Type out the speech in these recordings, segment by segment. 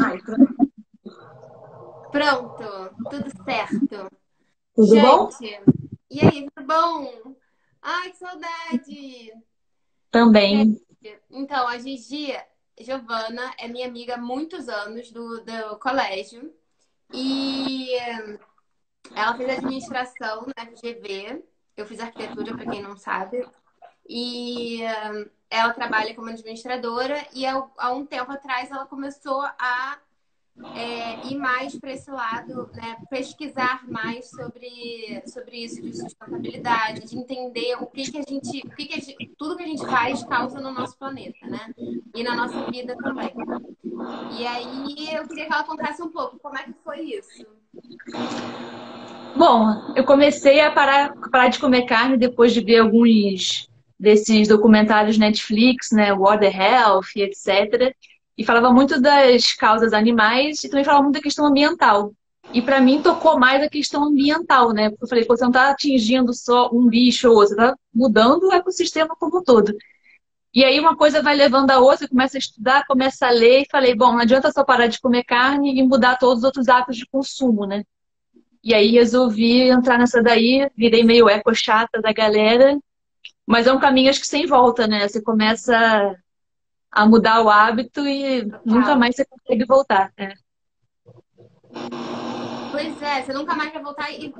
Ai, pronto. Pronto, tudo certo. Tudo bom? Gente, e aí, tudo bom? Ai, que saudade! Também. Então, a Gigi Giovana é minha amiga há muitos anos do colégio e ela fez administração na FGV. Eu fiz arquitetura, para quem não sabe, e ela trabalha como administradora e há um tempo atrás ela começou a ir mais para esse lado, né, pesquisar mais sobre isso de sustentabilidade, de entender tudo que a gente faz causa no nosso planeta, né? E na nossa vida também. E aí eu queria que ela contasse um pouco como é que foi isso. Bom, eu comecei a parar de comer carne depois de ver alguns desses documentários Netflix, né, Water Health, etc. E falava muito das causas animais e também falava muito da questão ambiental. E para mim tocou mais a questão ambiental, né? Porque eu falei, pô, você não está atingindo só um bicho ou outro, você está mudando o ecossistema como um todo. E aí uma coisa vai levando a outra, começa a estudar, começa a ler, e falei, bom, não adianta só parar de comer carne e mudar todos os outros hábitos de consumo, né? E aí resolvi entrar nessa daí, virei meio eco chata da galera, mas é um caminho acho que sem volta, né? Você começa a mudar o hábito e nunca Total. mais você consegue voltar, né? Pois é, você nunca mais vai voltar e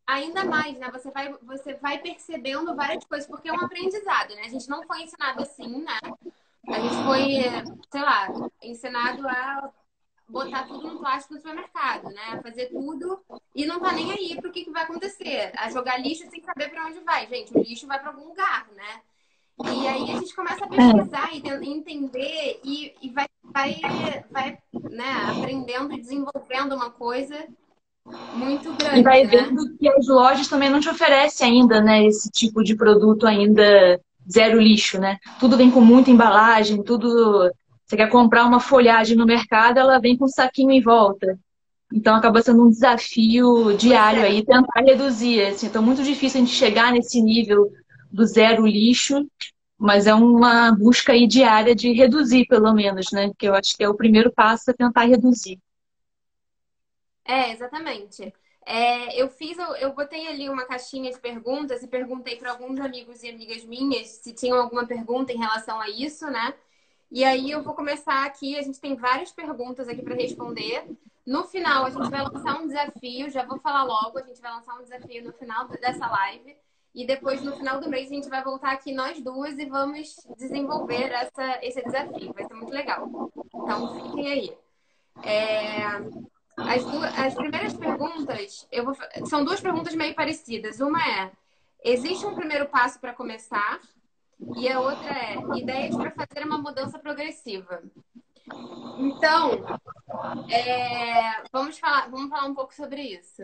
ainda mais, né? Você vai percebendo várias coisas, porque é um aprendizado, né? A gente não foi ensinado assim, né? A gente foi, sei lá, ensinado a botar tudo no plástico no supermercado, né? A fazer tudo e não tá nem aí pro que vai acontecer. A jogar lixo sem saber para onde vai. Gente, o lixo vai para algum lugar, né? E aí a gente começa a É. pesquisar e entender vai, né, aprendendo e desenvolvendo uma coisa muito E vai grande, né? vendo que as lojas também não te oferecem ainda, né, esse tipo de produto ainda zero lixo, né? Tudo vem com muita embalagem, tudo. Você quer comprar uma folhagem no mercado, ela vem com um saquinho em volta. Então acaba sendo um desafio Pois diário é. aí tentar reduzir. Assim, então muito difícil a gente chegar nesse nível do zero lixo, mas é uma busca aí diária de reduzir, pelo menos, né? Que eu acho que é o primeiro passo é tentar reduzir. É, exatamente. Eu botei ali uma caixinha de perguntas e perguntei para alguns amigos e amigas minhas se tinham alguma pergunta em relação a isso, né? E aí eu vou começar aqui. A gente tem várias perguntas aqui para responder. No final, a gente vai lançar um desafio. Já vou falar logo. A gente vai lançar um desafio no final dessa live. E depois, no final do mês, a gente vai voltar aqui nós duas e vamos desenvolver esse desafio. Vai ser muito legal. Então, fiquem aí. As primeiras perguntas, são duas perguntas meio parecidas. Uma é: existe um primeiro passo para começar? E a outra é: ideias para fazer uma mudança progressiva. Então, vamos falar um pouco sobre isso.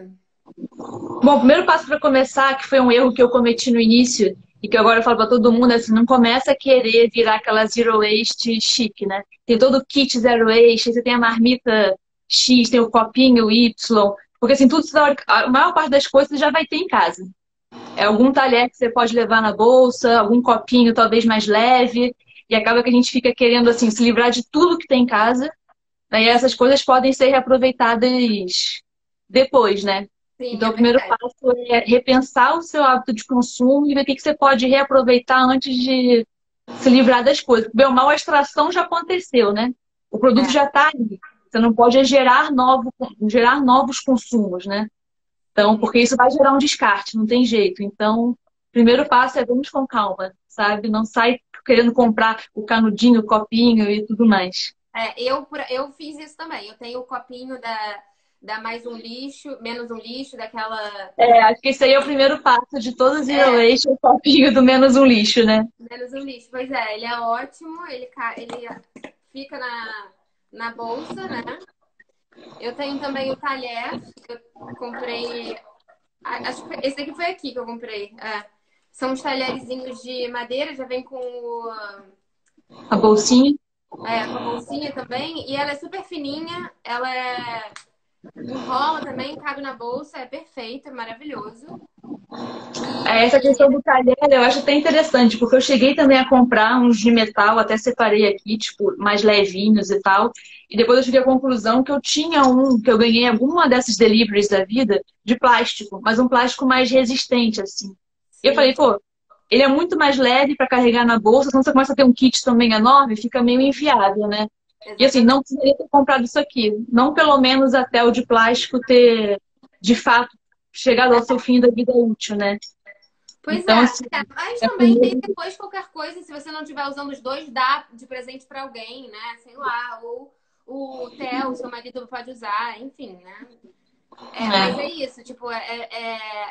Bom, o primeiro passo para começar, que foi um erro que eu cometi no início, e que agora eu falo para todo mundo, é assim, não começa a querer virar aquela zero waste chique, né? Tem todo o kit zero waste, você tem a marmita X, tem o copinho Y, porque assim, tudo, a maior parte das coisas você já vai ter em casa. É algum talher que você pode levar na bolsa, algum copinho talvez mais leve, e acaba que a gente fica querendo assim se livrar de tudo que tem em casa, né? E essas coisas podem ser reaproveitadas depois, né? Sim, Então, é o primeiro verdade. passo é repensar o seu hábito de consumo e ver o que você pode reaproveitar antes de se livrar das coisas. Bem ou mal, a extração já aconteceu, né? O produto É. já está ali. Você não pode gerar novos consumos, né? Então, Uhum. porque isso vai gerar um descarte, não tem jeito. Então, o primeiro passo é vamos com calma, sabe? Não sai querendo comprar o canudinho, o copinho e tudo mais. Eu fiz isso também. Eu tenho o copinho da mais um lixo, menos um lixo, daquela. É, acho que esse aí é o primeiro passo de todo Zero É, Waste, é o copinho do menos um lixo, né? menos um lixo. Pois é, ele é ótimo, ele fica na bolsa, né? Eu tenho também o talher, que eu comprei. Acho que esse daqui foi aqui que eu comprei. É. São uns talherzinhos de madeira, já vem A bolsinha. com a bolsinha também. E ela é super fininha, enrola também, cabe na bolsa, é perfeito, é maravilhoso. Essa questão do talher eu acho até interessante, porque eu cheguei também a comprar uns de metal, até separei aqui, tipo, mais levinhos e tal. E depois eu cheguei à conclusão que eu tinha um, que eu ganhei em alguma dessas deliveries da vida, de plástico, mas um plástico mais resistente, assim. E eu Sim, falei, pô, ele é muito mais leve para carregar na bolsa, quando você começa a ter um kit também enorme, fica meio inviável, né? E assim, exatamente. não precisaria ter comprado isso aqui. Não pelo menos até o de plástico ter, de fato, chegado ao seu fim da vida útil, né? Pois Então, é, assim, mas é também tem comigo. depois qualquer coisa, se você não estiver usando os dois, dá de presente para alguém, né? Sei lá, ou o Theo, seu marido pode usar, enfim, né? Mas é É. isso, tipo,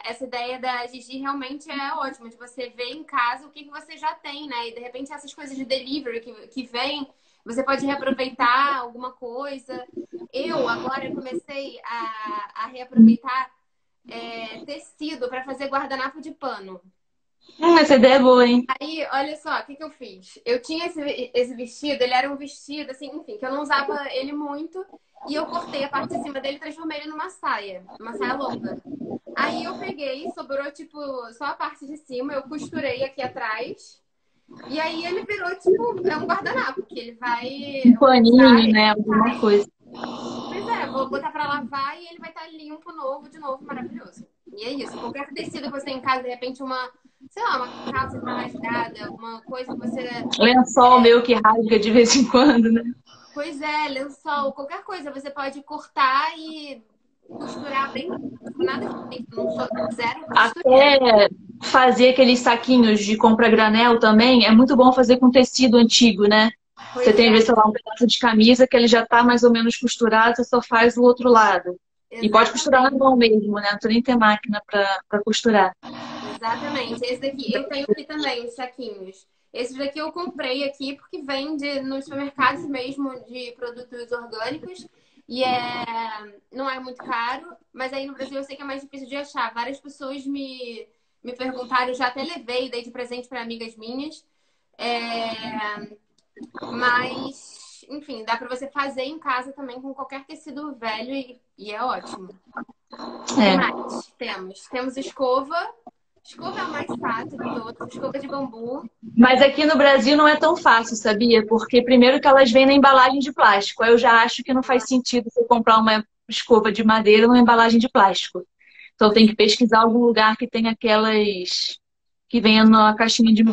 essa ideia da Gigi realmente é ótima, de você ver em casa o que que você já tem, né? E de repente essas coisas de delivery que vem, você pode reaproveitar alguma coisa. Eu agora comecei a reaproveitar tecido para fazer guardanapo de pano. Essa ideia é boa, hein? Aí, olha só, o que que eu fiz? Eu tinha esse vestido, ele era um vestido, assim, enfim, que eu não usava ele muito. E eu cortei a parte de cima dele e transformei ele uma saia longa. Aí eu peguei, sobrou, tipo, só a parte de cima, eu costurei aqui atrás. E aí ele virou, tipo, é um guardanapo, que ele vai. Um Eu vou usar, paninho, né? Alguma coisa. pois é, vou botar pra lavar e ele vai estar limpo, novo, de novo, maravilhoso. E é isso. Qualquer tecido que você tem em casa, de repente, sei lá, uma calça que tá rasgada, uma coisa que você. Lençol meu que rasga de vez em quando, né? Pois é, lençol, qualquer coisa, você pode cortar e costurar bem. Nada de não sou zero costureira. Até fazer aqueles saquinhos de compra granel também, é muito bom fazer com tecido antigo, né? Você Pois tem, às é, vezes, sei lá, um pedaço de camisa que ele já tá mais ou menos costurado, você só faz o outro lado. E pode costurar na exatamente. mão mesmo, né? Não precisa nem ter máquina para costurar. Exatamente. Esse daqui, eu tenho aqui também, os saquinhos. Esse daqui eu comprei aqui porque vende nos supermercados mesmo de produtos orgânicos. E não é muito caro, mas aí no Brasil eu sei que é mais difícil de achar. Várias pessoas me perguntaram, eu já até levei, dei de presente para amigas minhas. É, mas, enfim, dá para você fazer em casa também com qualquer tecido velho e é ótimo. O que É. mais temos? Temos escova. Escova é a mais fácil de todas. Escova de bambu. Mas aqui no Brasil não é tão fácil, sabia? Porque primeiro que elas vêm na embalagem de plástico. Aí eu já acho que não faz sentido você comprar uma escova de madeira numa embalagem de plástico. Então tem Pois, que pesquisar algum lugar que tem aquelas que venha numa caixinha de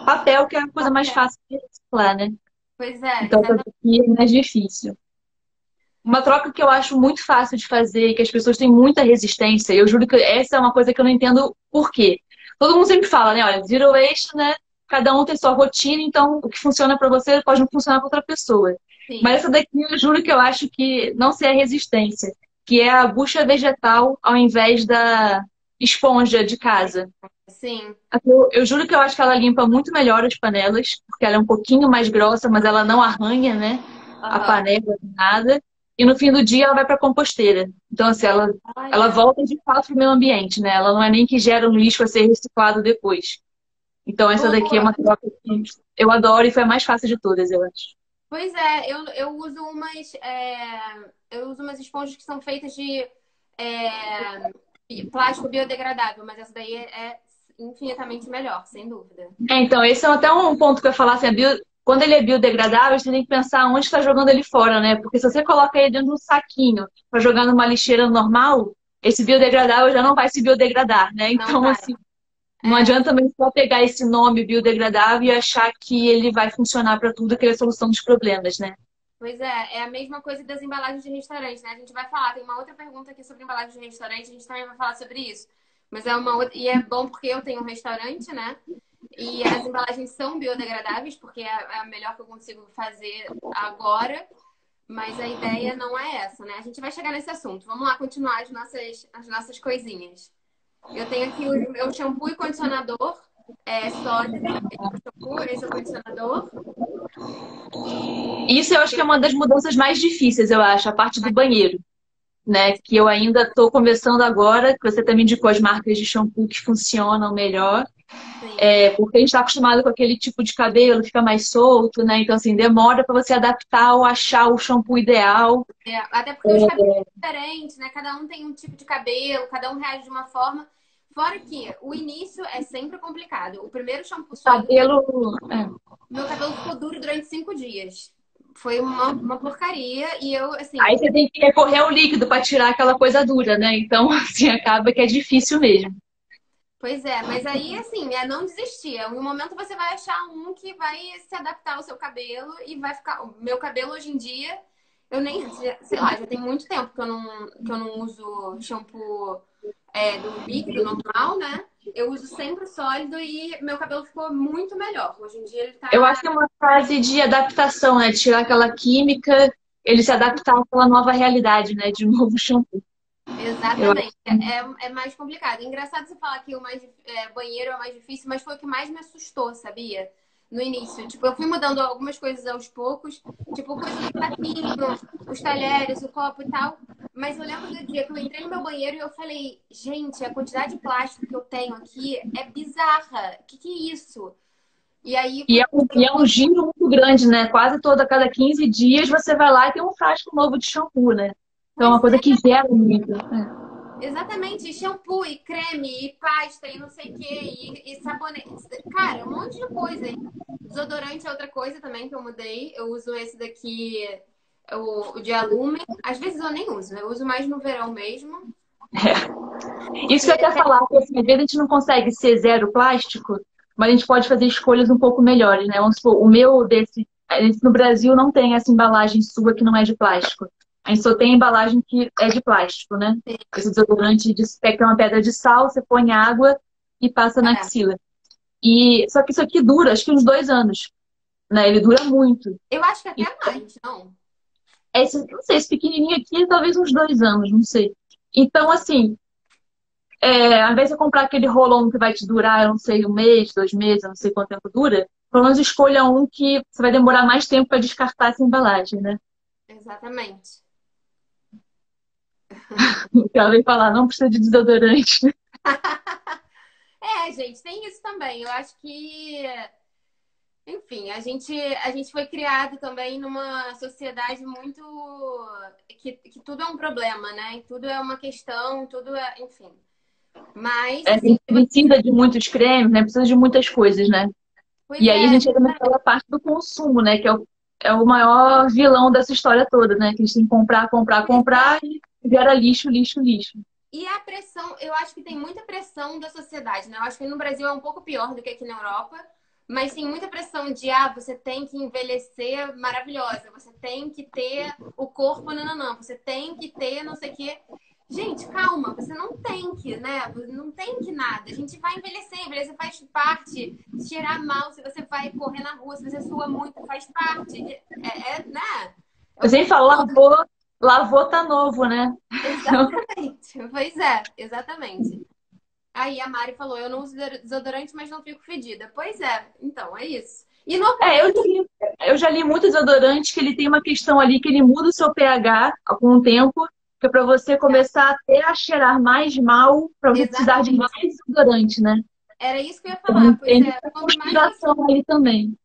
papel, que é a coisa mais fácil de reciclar, né? pois é, Então fazer exatamente. aqui é mais difícil. Uma troca que eu acho muito fácil de fazer, e que as pessoas têm muita resistência, eu juro que essa é uma coisa que eu não entendo por quê. Todo mundo sempre fala, né? Olha, zero waste, né? Cada um tem sua rotina, então o que funciona para você pode não funcionar para outra pessoa. Mas Sim, essa daqui eu juro que eu acho que não sei a resistência, que é a bucha vegetal ao invés da esponja de casa. sim. Eu juro que eu acho que ela limpa muito melhor as panelas, porque ela é um pouquinho mais grossa, mas ela não arranha, né? A Aham. panela, nada. E no fim do dia ela vai para a composteira. Então, assim, ela Olha, volta de fato para o meio ambiente, né? Ela não é nem que gera um lixo a ser reciclado depois. Então, essa daqui é boa. uma troca que eu adoro e foi a mais fácil de todas, eu acho. Pois é, eu uso eu uso umas esponjas que são feitas de plástico biodegradável, mas essa daí é infinitamente melhor, sem dúvida. Então, esse é até um ponto que eu ia falar assim, quando ele é biodegradável, você tem que pensar onde está jogando ele fora, né? Porque se você coloca ele dentro de um saquinho para jogar numa lixeira normal, esse biodegradável já não vai se biodegradar, né? Não Então, vai. assim, não É, adianta também só pegar esse nome biodegradável e achar que ele vai funcionar para tudo, que é a solução dos problemas, né? pois é a mesma coisa das embalagens de restaurante, né? A gente vai falar, tem uma outra pergunta aqui sobre embalagem de restaurante, a gente também vai falar sobre isso. Mas é uma outra, e é bom porque eu tenho um restaurante, né? E as embalagens são biodegradáveis, porque é a melhor que eu consigo fazer agora. Mas a ideia não é essa, né? A gente vai chegar nesse assunto. Vamos lá continuar as nossas coisinhas. Eu tenho aqui o meu shampoo e condicionador sólido. Esse é o shampoo, esse é o condicionador. Isso eu acho que é uma das mudanças mais difíceis, eu acho, a parte do banheiro, né? Que eu ainda estou começando agora, que você também indicou as marcas de shampoo que funcionam melhor. Sim. Porque a gente está acostumado com aquele tipo de cabelo, fica mais solto, né? Então, assim, demora para você adaptar ou achar o shampoo ideal. Até porque os cabelos são diferentes, né? Cada um tem um tipo de cabelo, cada um reage de uma forma. Fora que o início é sempre complicado. O primeiro shampoo sólido, Cabelo. É. meu cabelo ficou duro durante 5 dias. Foi uma porcaria. E eu, Aí assim, você tem que recorrer ao líquido para tirar aquela coisa dura, né? Então, assim, acaba que é difícil mesmo. pois é. Mas aí, assim, é não desistir. Em um momento você vai achar um que vai se adaptar ao seu cabelo e vai ficar. O meu cabelo hoje em dia, eu nem, sei lá, já tem muito tempo que eu não uso shampoo do líquido normal, né? Eu uso sempre o sólido e meu cabelo ficou muito melhor. Hoje em dia ele Eu acho tá. que é uma fase de adaptação, né? De tirar aquela química, ele se adaptar àquela nova realidade, né? De um novo shampoo. Eu acho. Exatamente. É mais complicado. Engraçado você falar que banheiro é o mais difícil, mas foi o que mais me assustou, sabia? No início. Tipo, eu fui mudando algumas coisas aos poucos, tipo, coisa do pratinho, os talheres, o copo e tal. Mas eu lembro do dia que eu entrei no meu banheiro e eu falei, gente, a quantidade de plástico que eu tenho aqui é bizarra. Que é isso? E aí E foi. é um giro muito grande, né? Quase toda cada 15 dias você vai lá e tem um frasco novo de shampoo, né? Então é Pois uma coisa que gera muito. exatamente, e shampoo, e creme, e pasta, e não sei o quê, e sabonete. Cara, um monte de coisa. Desodorante é outra coisa também que eu mudei. Eu uso esse daqui, o de Alumen. Às vezes eu nem uso, né? Eu uso mais no verão mesmo. Isso que Porque eu até falar, porque assim, às vezes a gente não consegue ser zero plástico, mas a gente pode fazer escolhas um pouco melhores, né? Vamos supor, o meu desse, esse no Brasil não tem essa embalagem sua que não é de plástico. A gente só tem a embalagem que é de plástico, né? Esse desodorante de pega uma pedra de sal, você põe água e passa na é, axila. E só que isso aqui dura, acho que uns 2 anos, né? Ele dura muito. eu acho que até E mais, não? não sei, esse pequenininho aqui, talvez uns 2 anos, não sei. Então, assim, ao invés de você comprar aquele rolão que vai te durar, eu não sei, 1 mês, 2 meses, eu não sei quanto tempo dura, pelo menos escolha um que você vai demorar mais tempo para descartar essa embalagem, né? Exatamente. Porque ela vem falar, não precisa de desodorante. É, gente, tem isso também. Eu acho que, enfim, a gente foi criado também numa sociedade muito que tudo é um problema, né? E tudo é uma questão, tudo é, enfim. Mas, A assim, gente precisa de muitos cremes, né? Precisa de muitas coisas, né? pois E aí a é, gente entra naquela parte do consumo, né? Que é o maior vilão dessa história toda, né? Que a gente tem que comprar, comprar, pois é. comprar e gera lixo, lixo, lixo. E a pressão, eu acho que tem muita pressão da sociedade, né? Eu acho que no Brasil é um pouco pior do que aqui na Europa, mas tem muita pressão de, você tem que envelhecer maravilhosa, você tem que ter o corpo, não, você tem que ter não sei o quê. Gente, calma, você não tem que, né? Não tem que nada. A gente vai envelhecer faz parte. Cheirar mal, se você vai correr na rua, se você sua muito, faz parte. Né? É Eu o sempre corpo falo, todo. lavou tá novo, né? Exatamente. Pois é, exatamente. Aí a Mari falou: eu não uso desodorante, mas não fico fedida. Pois é, então, é isso. E É, normalmente, eu já li muito desodorante que ele tem uma questão ali que ele muda o seu pH com o tempo, que é para você começar até a cheirar mais mal, para você precisar de mais exatamente. desodorante, né? Era isso que eu ia falar. Então, Pois tem é, muita conspiração ali também.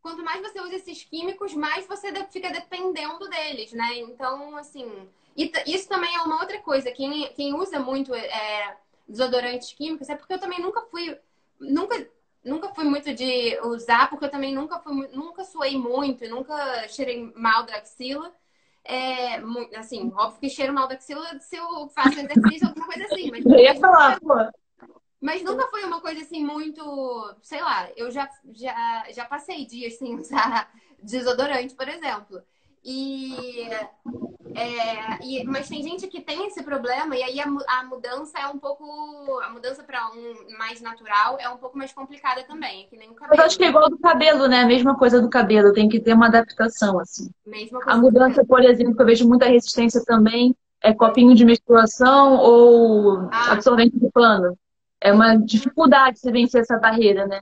quanto mais você usa esses químicos, mais você fica dependendo deles, né? Então, assim. Isso também é uma outra coisa. Quem usa muito desodorantes químicos é porque eu também nunca fui. Nunca. Nunca fui muito de usar, porque eu também nunca suei muito, nunca cheirei mal da axila. Assim, óbvio que cheiro mal da axila se eu faço exercício, alguma coisa assim, mas, Eu ia mas, falar, pô, mas nunca foi uma coisa assim muito, sei lá, eu já passei dias sem usar desodorante, por exemplo. E, mas tem gente que tem esse problema, e aí a mudança é um pouco. A mudança para um mais natural é um pouco mais complicada também, é que nem o eu acho cabelo, que é né? igual do cabelo, né? A mesma coisa do cabelo, tem que ter uma adaptação, assim. Mesma A coisa do cabelo. mudança, por exemplo, que eu vejo muita resistência também, é copinho de menstruação ou Ah, absorvente de pano. É eu uma dificuldade você vencer essa barreira, né?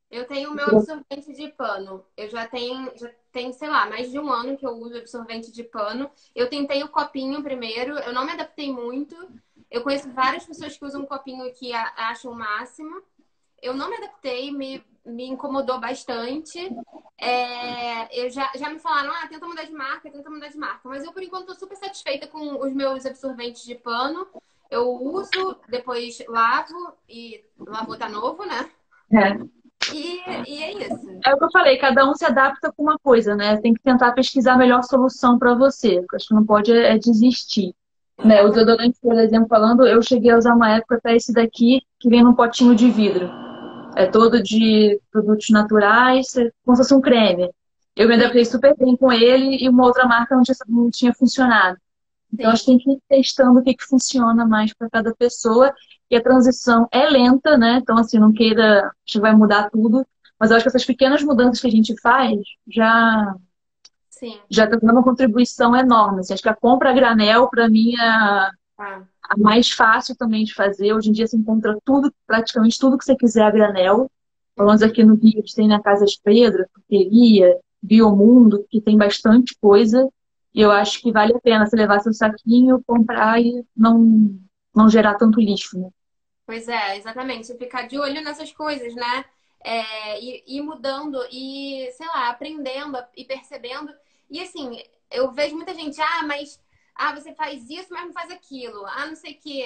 Eu tenho o meu absorvente de pano. Eu já tenho, sei lá, mais de um ano que eu uso absorvente de pano. Eu tentei o copinho primeiro, eu não me adaptei muito. Eu conheço várias pessoas que usam copinho e que acham o máximo. Eu não me adaptei, me incomodou bastante. Já me falaram, tenta mudar de marca, tenta mudar de marca. Mas eu, por enquanto, tô super satisfeita com os meus absorventes de pano. eu uso, depois lavo e lavou tá novo, né? É. E é isso. É o que eu falei, cada um se adapta com uma coisa, né? Tem que tentar pesquisar a melhor solução para você. O que eu acho que não pode é desistir. Né? O Exatamente. desodorante, por exemplo, falando, eu cheguei a usar uma época até esse daqui, que vem num potinho de vidro. É todo de produtos naturais, como se fosse um creme. Eu me Sim, adaptei super bem com ele e uma outra marca não tinha funcionado. Então, acho sim. que tem que ir testando o que funciona mais para cada pessoa. E a transição é lenta, né? Então, assim, não queira, que vai mudar tudo. Mas eu acho que essas pequenas mudanças que a gente faz já Sim. já está dando uma contribuição enorme. Assim, acho que a compra a granel, para mim, é Tá. a mais fácil também de fazer. Hoje em dia, você encontra tudo, praticamente tudo que você quiser a granel. Pelo menos Uhum. aqui no Rio, a gente tem na Casa de Pedra, Fruteria, Biomundo, que tem bastante coisa. E eu acho que vale a pena você levar seu saquinho, comprar e não gerar tanto lixo, né? Pois é, exatamente. Ficar de olho nessas coisas, né? E mudando e, sei lá, aprendendo e percebendo. E assim, eu vejo muita gente, você faz isso, mas não faz aquilo. Ah, não sei o quê.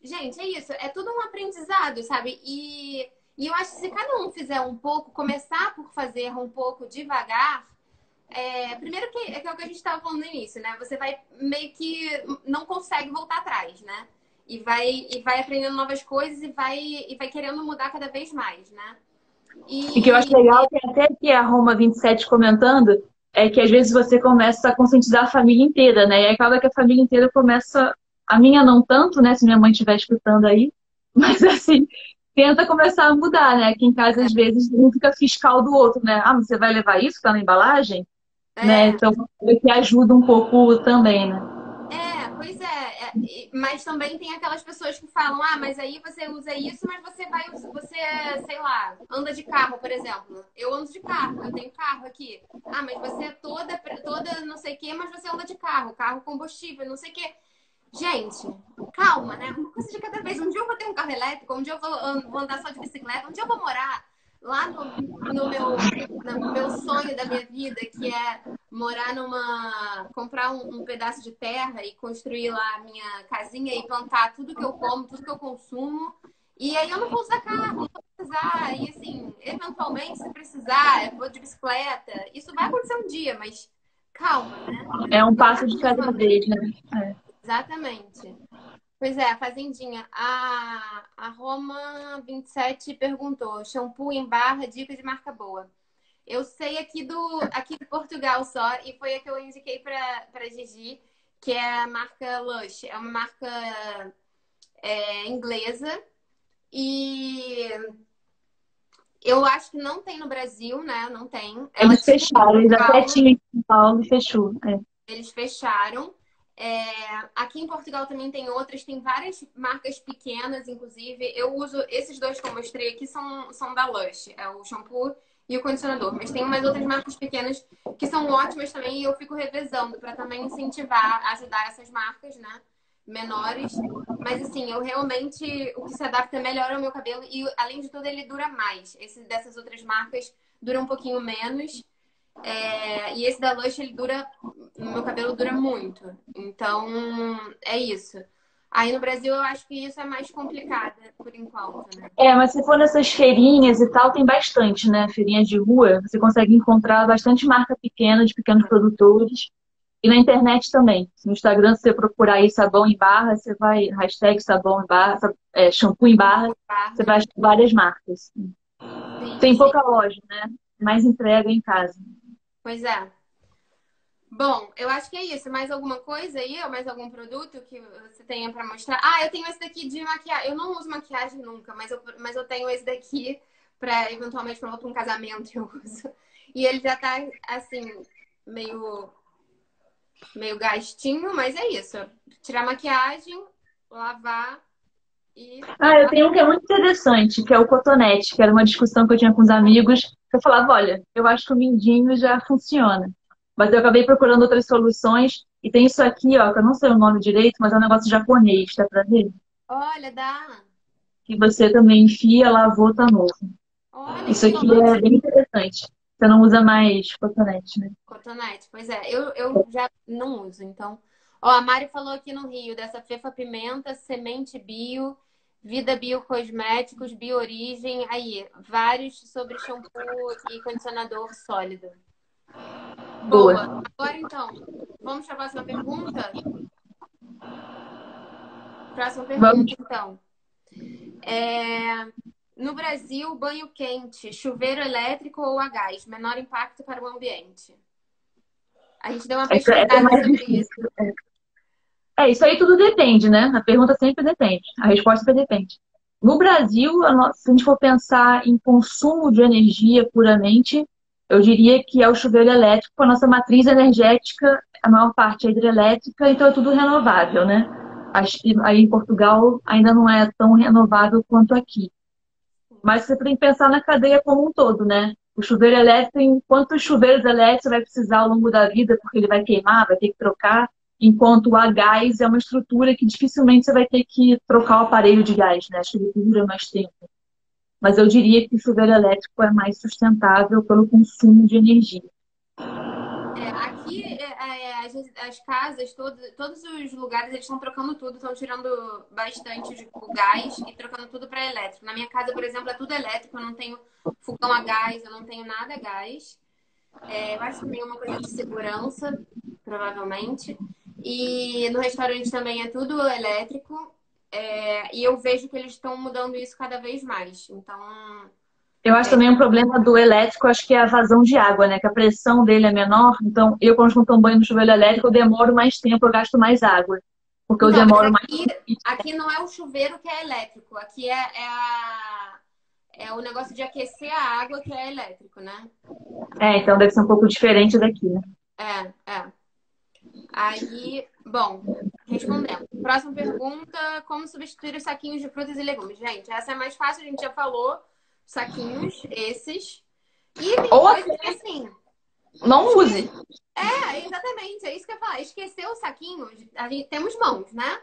Gente, é isso, é tudo um aprendizado, sabe? E eu acho que se cada um fizer um pouco, começar por fazer um pouco devagar, primeiro que é o que a gente estava falando no início, né? Você vai meio que não consegue voltar atrás, né? E vai aprendendo novas coisas e vai querendo mudar cada vez mais, né? E que eu acho E legal, que até que a Roma 27 comentando, é que às vezes você começa a conscientizar a família inteira, né? E aí acaba que a família inteira começa. A minha não tanto, né? Se minha mãe estiver escutando aí, mas assim, tenta começar a mudar, né? Aqui em casa, às vezes, um fica fiscal do outro, né? Ah, mas você vai levar isso que tá na embalagem? Né? é, Então, que ajuda um pouco também, né? pois mas também tem aquelas pessoas que falam, mas aí você usa isso, mas você, sei lá, anda de carro, por exemplo. Eu ando de carro, eu tenho carro aqui. Ah, mas você é toda não sei o quê, mas você anda de carro combustível, não sei o quê. Gente, calma, né? Uma coisa de cada vez. Um dia eu vou ter um carro elétrico, um dia eu vou andar só de bicicleta, um dia eu vou morar lá no meu sonho da minha vida, que é comprar um pedaço de terra e construir lá a minha casinha e plantar tudo que eu como, tudo que eu consumo. E aí eu não vou usar carro, não vou precisar. E assim, eventualmente, se precisar, eu vou de bicicleta. Isso vai acontecer um dia, mas calma, né? É um Não passo é de tudo de cada uma vez. vez, né? É. Exatamente. Pois é, Fazendinha. A Roma 27 perguntou: shampoo em barra, dica de marca boa. Eu sei aqui de Portugal só, e foi a que eu indiquei para Gigi, que é a marca Lush. É uma marca inglesa. E eu acho que não tem no Brasil, né? Não tem. Ela Eles tinha aqui em fecharam, São eles até Paulo. tinham em São Paulo e fechou. É. Eles fecharam. Aqui em Portugal também tem outras, tem várias marcas pequenas, inclusive. Eu uso esses dois que eu mostrei aqui, são da Lush, é o shampoo e o condicionador. Mas tem umas outras marcas pequenas que são ótimas também e eu fico revezando para também incentivar, ajudar essas marcas, né? Menores. Mas assim, eu realmente o que se adapta melhor ao meu cabelo e além de tudo ele dura mais. Esse dessas outras marcas dura um pouquinho menos. E esse da Lush, meu cabelo dura muito. Então, é isso. Aí no Brasil eu acho que isso é mais complicado por enquanto, né? É, mas se for nessas feirinhas e tal, tem bastante, né? Feirinhas de rua, você consegue encontrar bastante marca pequena, de pequenos produtores. E na internet também. No Instagram, se você procurar aí sabão em barra, você vai, hashtag sabão em barra, shampoo em barra, você Barra. vai achar várias marcas. Sim, Tem sim. pouca loja, né? Mais entrega em casa. Pois é. Bom, eu acho que é isso. Mais alguma coisa aí? Ou mais algum produto que você tenha para mostrar? Eu tenho esse daqui de maquiagem. Eu não uso maquiagem nunca, mas eu tenho esse daqui para eventualmente quando eu vou para um casamento eu uso. E ele já tá assim, meio meio gastinho, mas é isso. Tirar a maquiagem, lavar e. Ah, eu tenho um que é muito interessante, que é o cotonete, que era uma discussão que eu tinha com os amigos. Eu falava, olha, eu acho que o mindinho já funciona. Mas eu acabei procurando outras soluções. E tem isso aqui, ó, que eu não sei o nome direito, mas é um negócio japonês, tá pra ver? Olha, dá. Que você também enfia, lavou, tá novo. Olha que Isso aqui é interessante. bem interessante. Você não usa mais cotonete, né? Cotonete, pois é. Eu já não uso, então. Ó, a Mari falou aqui no Rio, dessa Fefa Pimenta, Semente Bio, Vida Bio Cosméticos, Bioorigem, aí, vários sobre shampoo e condicionador sólido. Boa. Boa. Agora, então, vamos para a próxima pergunta? Próxima Vamos. pergunta, então. No Brasil, banho quente, chuveiro elétrico ou a gás? Menor impacto para o ambiente. A gente deu uma Essa é pesquisada mais sobre isso. difícil. Isso aí tudo depende, né? A pergunta sempre depende. A resposta sempre depende. No Brasil, se a gente for pensar em consumo de energia puramente, eu diria que é o chuveiro elétrico. A nossa matriz energética, a maior parte é hidrelétrica, então é tudo renovável, né? Acho que aí em Portugal ainda não é tão renovável quanto aqui. Mas você tem que pensar na cadeia como um todo, né? O chuveiro elétrico, tem quantos chuveiros elétricos você vai precisar ao longo da vida, porque ele vai queimar, vai ter que trocar, enquanto o a gás é uma estrutura que dificilmente você vai ter que trocar o aparelho de gás, né? Acho que ele dura mais tempo. Mas eu diria que o chuveiro elétrico é mais sustentável pelo consumo de energia. Aqui, as casas, todos os lugares, eles estão trocando tudo, estão tirando bastante o gás e trocando tudo para elétrico. Na minha casa, por exemplo, é tudo elétrico, eu não tenho fogão a gás, eu não tenho nada a gás. Eu acho que também é uma coisa de segurança, provavelmente. E no restaurante também é tudo elétrico. E eu vejo que eles estão mudando isso cada vez mais. Então, Eu acho também um problema do elétrico, acho que é a vazão de água, né? Que a pressão dele é menor. Então, eu, quando vou tomar banho no chuveiro elétrico, eu demoro mais tempo, eu gasto mais água. Porque eu então, mas demoro mais. aqui não é o chuveiro que é elétrico. Aqui é o negócio de aquecer a água que é elétrico, né? Então deve ser um pouco diferente daqui, né? É. Aí, bom, respondendo. Próxima pergunta: como substituir os saquinhos de frutas e legumes? Gente, essa é mais fácil, a gente já falou. Saquinhos, esses. E tem Ou coisas que assim. não use. Exatamente, é isso que eu ia falar. Esquecer o saquinho, a gente temos mãos, né?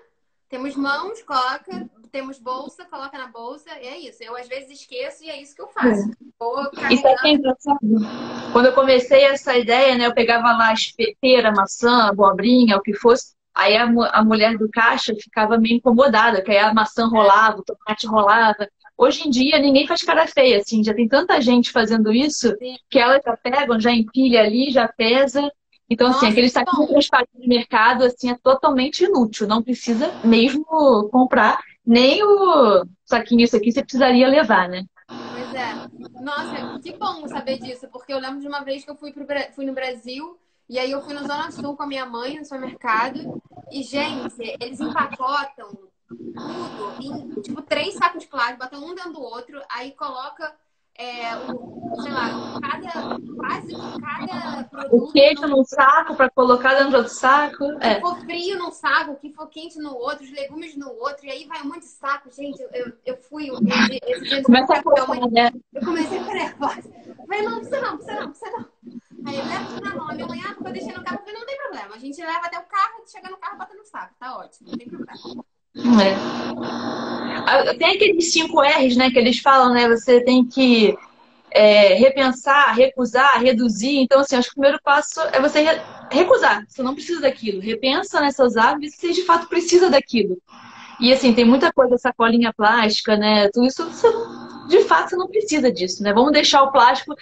Temos mãos, coloca, temos bolsa, coloca na bolsa, e é isso. Eu às vezes esqueço e é isso que eu faço. Vou Isso aqui é carregando. engraçado. Quando eu comecei essa ideia, né, eu pegava lá pera, maçã, abobrinha, o que fosse. Aí a mulher do caixa ficava meio incomodada, que aí a maçã rolava, o tomate rolava. Hoje em dia, ninguém faz cara feia, assim. Já tem tanta gente fazendo isso Sim. que elas já pegam, já empilha ali, já pesa. Então, assim, Nossa, aquele que saquinho bom. transparente de mercado, assim, é totalmente inútil. Não precisa mesmo comprar. Nem o saquinho, isso aqui, você precisaria levar, né? Pois é. Nossa, que bom saber disso, porque eu lembro de uma vez que eu fui no Brasil, e aí eu fui no Zona Sul com a minha mãe no supermercado, e, gente, eles empacotam tudo em, tipo, 3 sacos de plástico, botam um dentro do outro, aí coloca, sei lá, quase que cada O produto queijo num saco para colocar dentro de outro saco. que for frio num saco, que for quente no outro, os legumes no outro, e aí vai um monte de saco. Gente, eu fui esse dia no Começa a supermercado com a minha coçar, mãe, né? eu comecei a ficar nervosa. Eu falei, não, precisa não, precisa não, precisa não. Aí leva tudo na mão. A minha mãe, porque eu deixei no carro. Eu falei, não tem problema. A gente leva até o carro, chega no carro, bota no saco. Tá ótimo, não tem problema. Tem aqueles 5 R's, né, que eles falam, né? Você tem que repensar, recusar, reduzir. Então, assim, acho que o primeiro passo é você recusar. Você não precisa daquilo. Repensa nessas hábitos se de fato precisa daquilo. E, assim, tem muita coisa, sacolinha plástica, né? Tudo isso, de fato, você não precisa disso, né? Vamos deixar o plástico.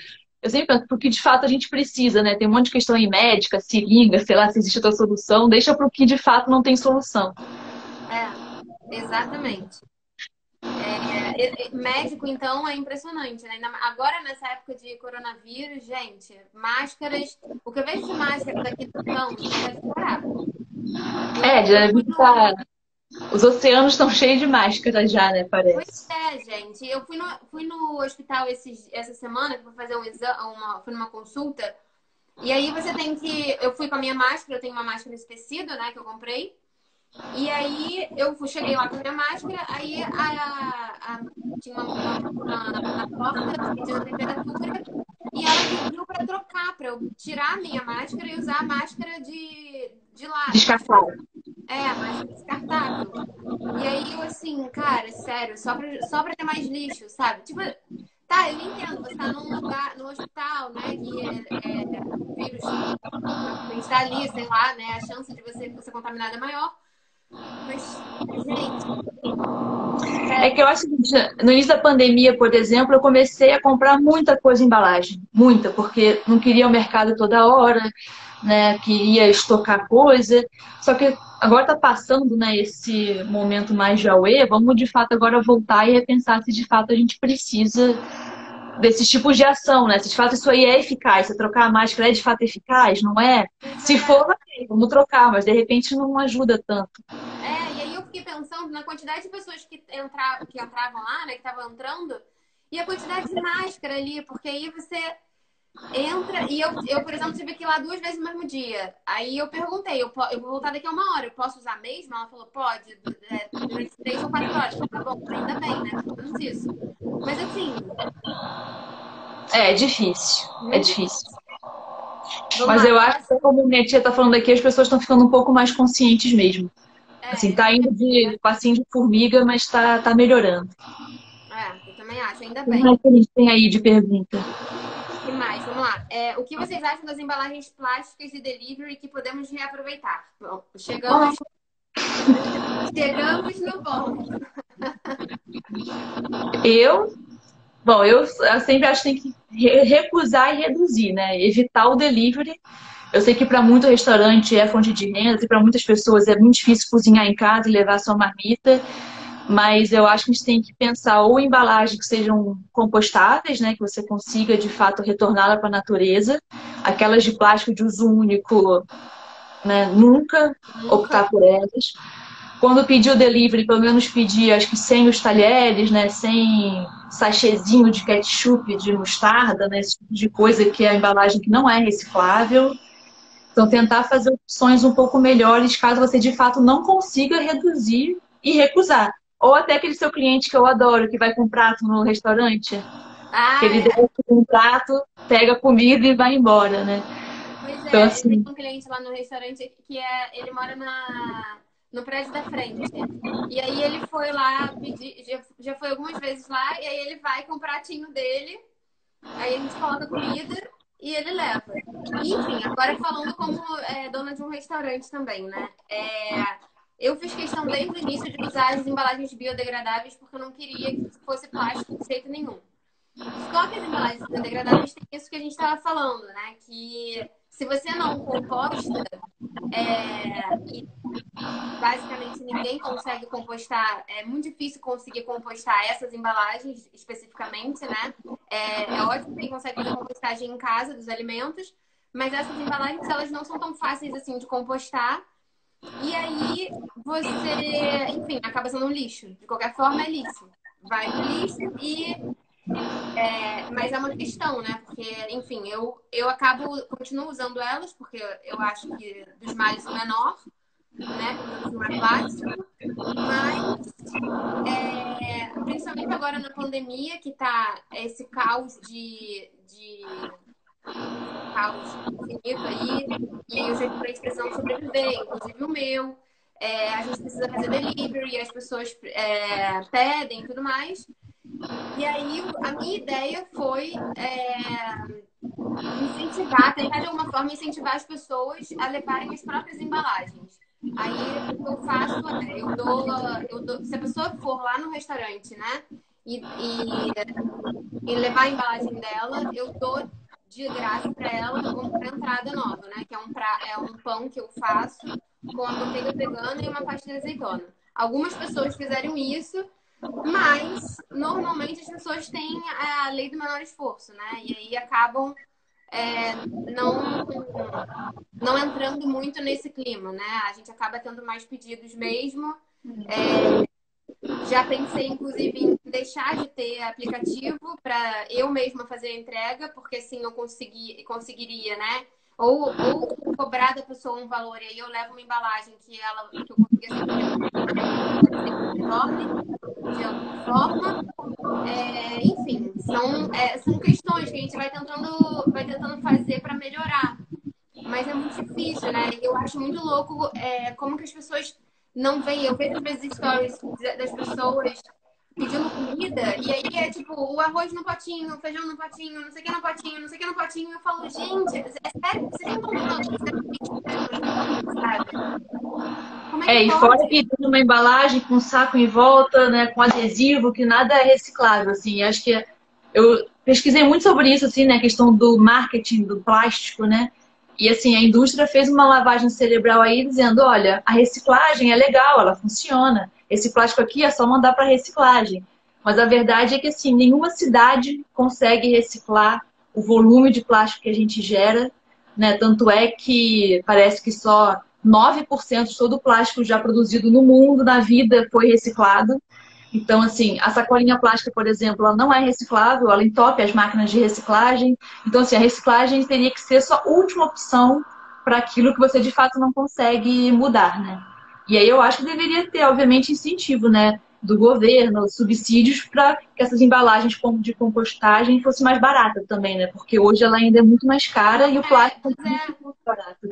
Eu sempre penso, porque de fato a gente precisa, né? Tem um monte de questão aí médica, seringa, sei lá, se existe outra solução. Deixa para o que de fato não tem solução. Exatamente. Médico, então, é impressionante, né? Agora, nessa época de coronavírus, gente, máscaras. O que eu vejo de máscara daqui do chão, de vontade de chorar. Já vi que os oceanos estão cheios de máscaras já, né? Pois Parece. é, gente. Eu fui no hospital essa semana para fazer um exame, fui numa consulta. E aí você tem que. Eu fui com a minha máscara, eu tenho uma máscara de tecido, né, que eu comprei. E aí cheguei lá com a minha máscara, aí tinha na porta medindo a temperatura e ela pediu para trocar, para eu tirar a minha máscara e usar a máscara de lata. Descartável. A máscara descartável. E aí eu assim, cara, sério, só pra ter mais lixo, sabe? Tipo, Tá, eu entendo. Você tá num lugar, no hospital, né? Que o vírus está ali, sei lá, né? A chance de você ser contaminada é maior. Mas, gente, É que eu sério. acho que no início da pandemia, por exemplo, eu comecei a comprar muita coisa em embalagem. Muita, porque não queria o mercado toda hora, né? Queria estocar coisa. Só que agora está passando, né, esse momento mais de auê, vamos de fato agora voltar e repensar se de fato a gente precisa desses tipos de ação, né? Se de fato isso aí é eficaz, se trocar a máscara é de fato eficaz, não é? Pois Se é. for, ok, vamos trocar, mas de repente não ajuda tanto. E aí eu fiquei pensando na quantidade de pessoas que entravam lá, né? Que estavam entrando, e a quantidade de máscara ali, porque aí você entra. E eu, por exemplo, tive que ir lá 2 vezes no mesmo dia. Aí eu perguntei, eu vou voltar daqui a 1 hora, eu posso usar mesmo? Ela falou, pode, durante 3 ou 4 horas. Eu falei, tá bom, ainda bem, né? Pelo menos isso. Mas assim, É difícil, é muito difícil. difícil. Vamos Mas lá, eu acho que, próximo. como minha tia tá falando aqui, as pessoas estão ficando um pouco mais conscientes mesmo. Assim, Eu tá também indo acho, de passinho de formiga, mas tá melhorando. eu também acho, ainda O que bem. mais que a gente tem aí de pergunta? Que mais? Vamos lá. O que vocês acham das embalagens plásticas de delivery que podemos reaproveitar? Bom, chegamos no ponto. Eu, bom, eu sempre acho que tem que recusar e reduzir, né? Evitar o delivery. Eu sei que para muito restaurante é fonte de renda, e para muitas pessoas é muito difícil cozinhar em casa e levar sua marmita. Mas eu acho que a gente tem que pensar ou em embalagens que sejam compostáveis, né, que você consiga de fato retorná-la para a natureza. Aquelas de plástico de uso único, né, nunca Nunca. optar por elas. Quando pedir o delivery, pelo menos pedir, acho que sem os talheres, né, sem sachêzinho de ketchup, de mostarda, né, esse tipo de coisa que é a embalagem que não é reciclável. Então, tentar fazer opções um pouco melhores caso você de fato não consiga reduzir e recusar. Ou até aquele seu cliente que eu adoro, que vai com um prato no restaurante, que ele Ah, desce com um prato, pega a comida e vai embora, né? pois Então, é. Eu tenho assim, um cliente lá no restaurante que ele mora no prédio da frente. E aí ele foi lá pedir, já foi algumas vezes lá, e aí ele vai com o pratinho dele, aí a gente coloca comida e ele leva. Enfim, agora falando como dona de um restaurante também, né? Eu fiz questão desde o início de usar as embalagens biodegradáveis porque eu não queria que fosse plástico de jeito nenhum. Só que as embalagens biodegradáveis têm isso que a gente estava falando, né? Que se você não composta, e basicamente ninguém consegue compostar, é muito difícil conseguir compostar essas embalagens especificamente, né? É ótimo quem consegue fazer compostagem em casa dos alimentos, mas essas embalagens elas não são tão fáceis assim de compostar. E aí você, enfim, acaba sendo um lixo. De qualquer forma, é lixo. Vai pro lixo mas é uma questão, né? Porque, enfim, eu continuo usando elas, porque eu acho que dos males o menor, né? Pelo menos não é plástico. Mas, principalmente agora na pandemia, que tá esse caos de caos infinito aí, e os restaurantes precisam sobreviver, inclusive o meu. A gente precisa fazer delivery, as pessoas pedem e tudo mais. E aí, a minha ideia foi tentar de alguma forma incentivar as pessoas a levarem as próprias embalagens. Aí, o que eu faço se a pessoa for lá no restaurante, né, e levar a embalagem dela, eu dou de graça para ela uma entrada nova, né, que é um pão que eu faço com a manteiga vegana e uma pasta de azeitona. Algumas pessoas fizeram isso, mas normalmente as pessoas têm a lei do menor esforço, né? E aí acabam não entrando muito nesse clima, né? A gente acaba tendo mais pedidos mesmo. Já pensei, inclusive, em deixar de ter aplicativo para eu mesma fazer a entrega, porque assim eu conseguiria, né? Ou cobrar da pessoa um valor e aí eu levo uma embalagem que eu consiga sempre retorne de alguma forma. Enfim, são questões que a gente vai tentando fazer para melhorar. Mas é muito difícil, né? Eu acho muito louco como que as pessoas não veem. Eu vejo às vezes stories das pessoas pedindo comida, e aí é tipo, o arroz no potinho, o feijão no potinho, não sei o que no potinho, não sei o que no potinho. Eu falo, gente, é sério? Você tem noção que isso é sabe? Como é que E fora pode? que tem uma embalagem com um saco em volta, né, com adesivo, que nada é reciclável, assim. Acho que eu pesquisei muito sobre isso, assim, né, a questão do marketing do plástico, né? E assim, a indústria fez uma lavagem cerebral aí dizendo, olha, a reciclagem é legal, ela funciona. Esse plástico aqui é só mandar para reciclagem. Mas a verdade é que assim, nenhuma cidade consegue reciclar o volume de plástico que a gente gera, né? Tanto é que parece que só 9% de todo o plástico já produzido no mundo, na vida, foi reciclado. Então, assim, a sacolinha plástica, por exemplo, ela não é reciclável, ela entope as máquinas de reciclagem. Então, assim, a reciclagem teria que ser sua última opção para aquilo que você de fato não consegue mudar, né? E aí eu acho que deveria ter, obviamente, incentivo, né? Do governo, subsídios para que essas embalagens de compostagem fossem mais baratas também, né? Porque hoje ela ainda é muito mais cara e o plástico Pois é muito é, mais barato.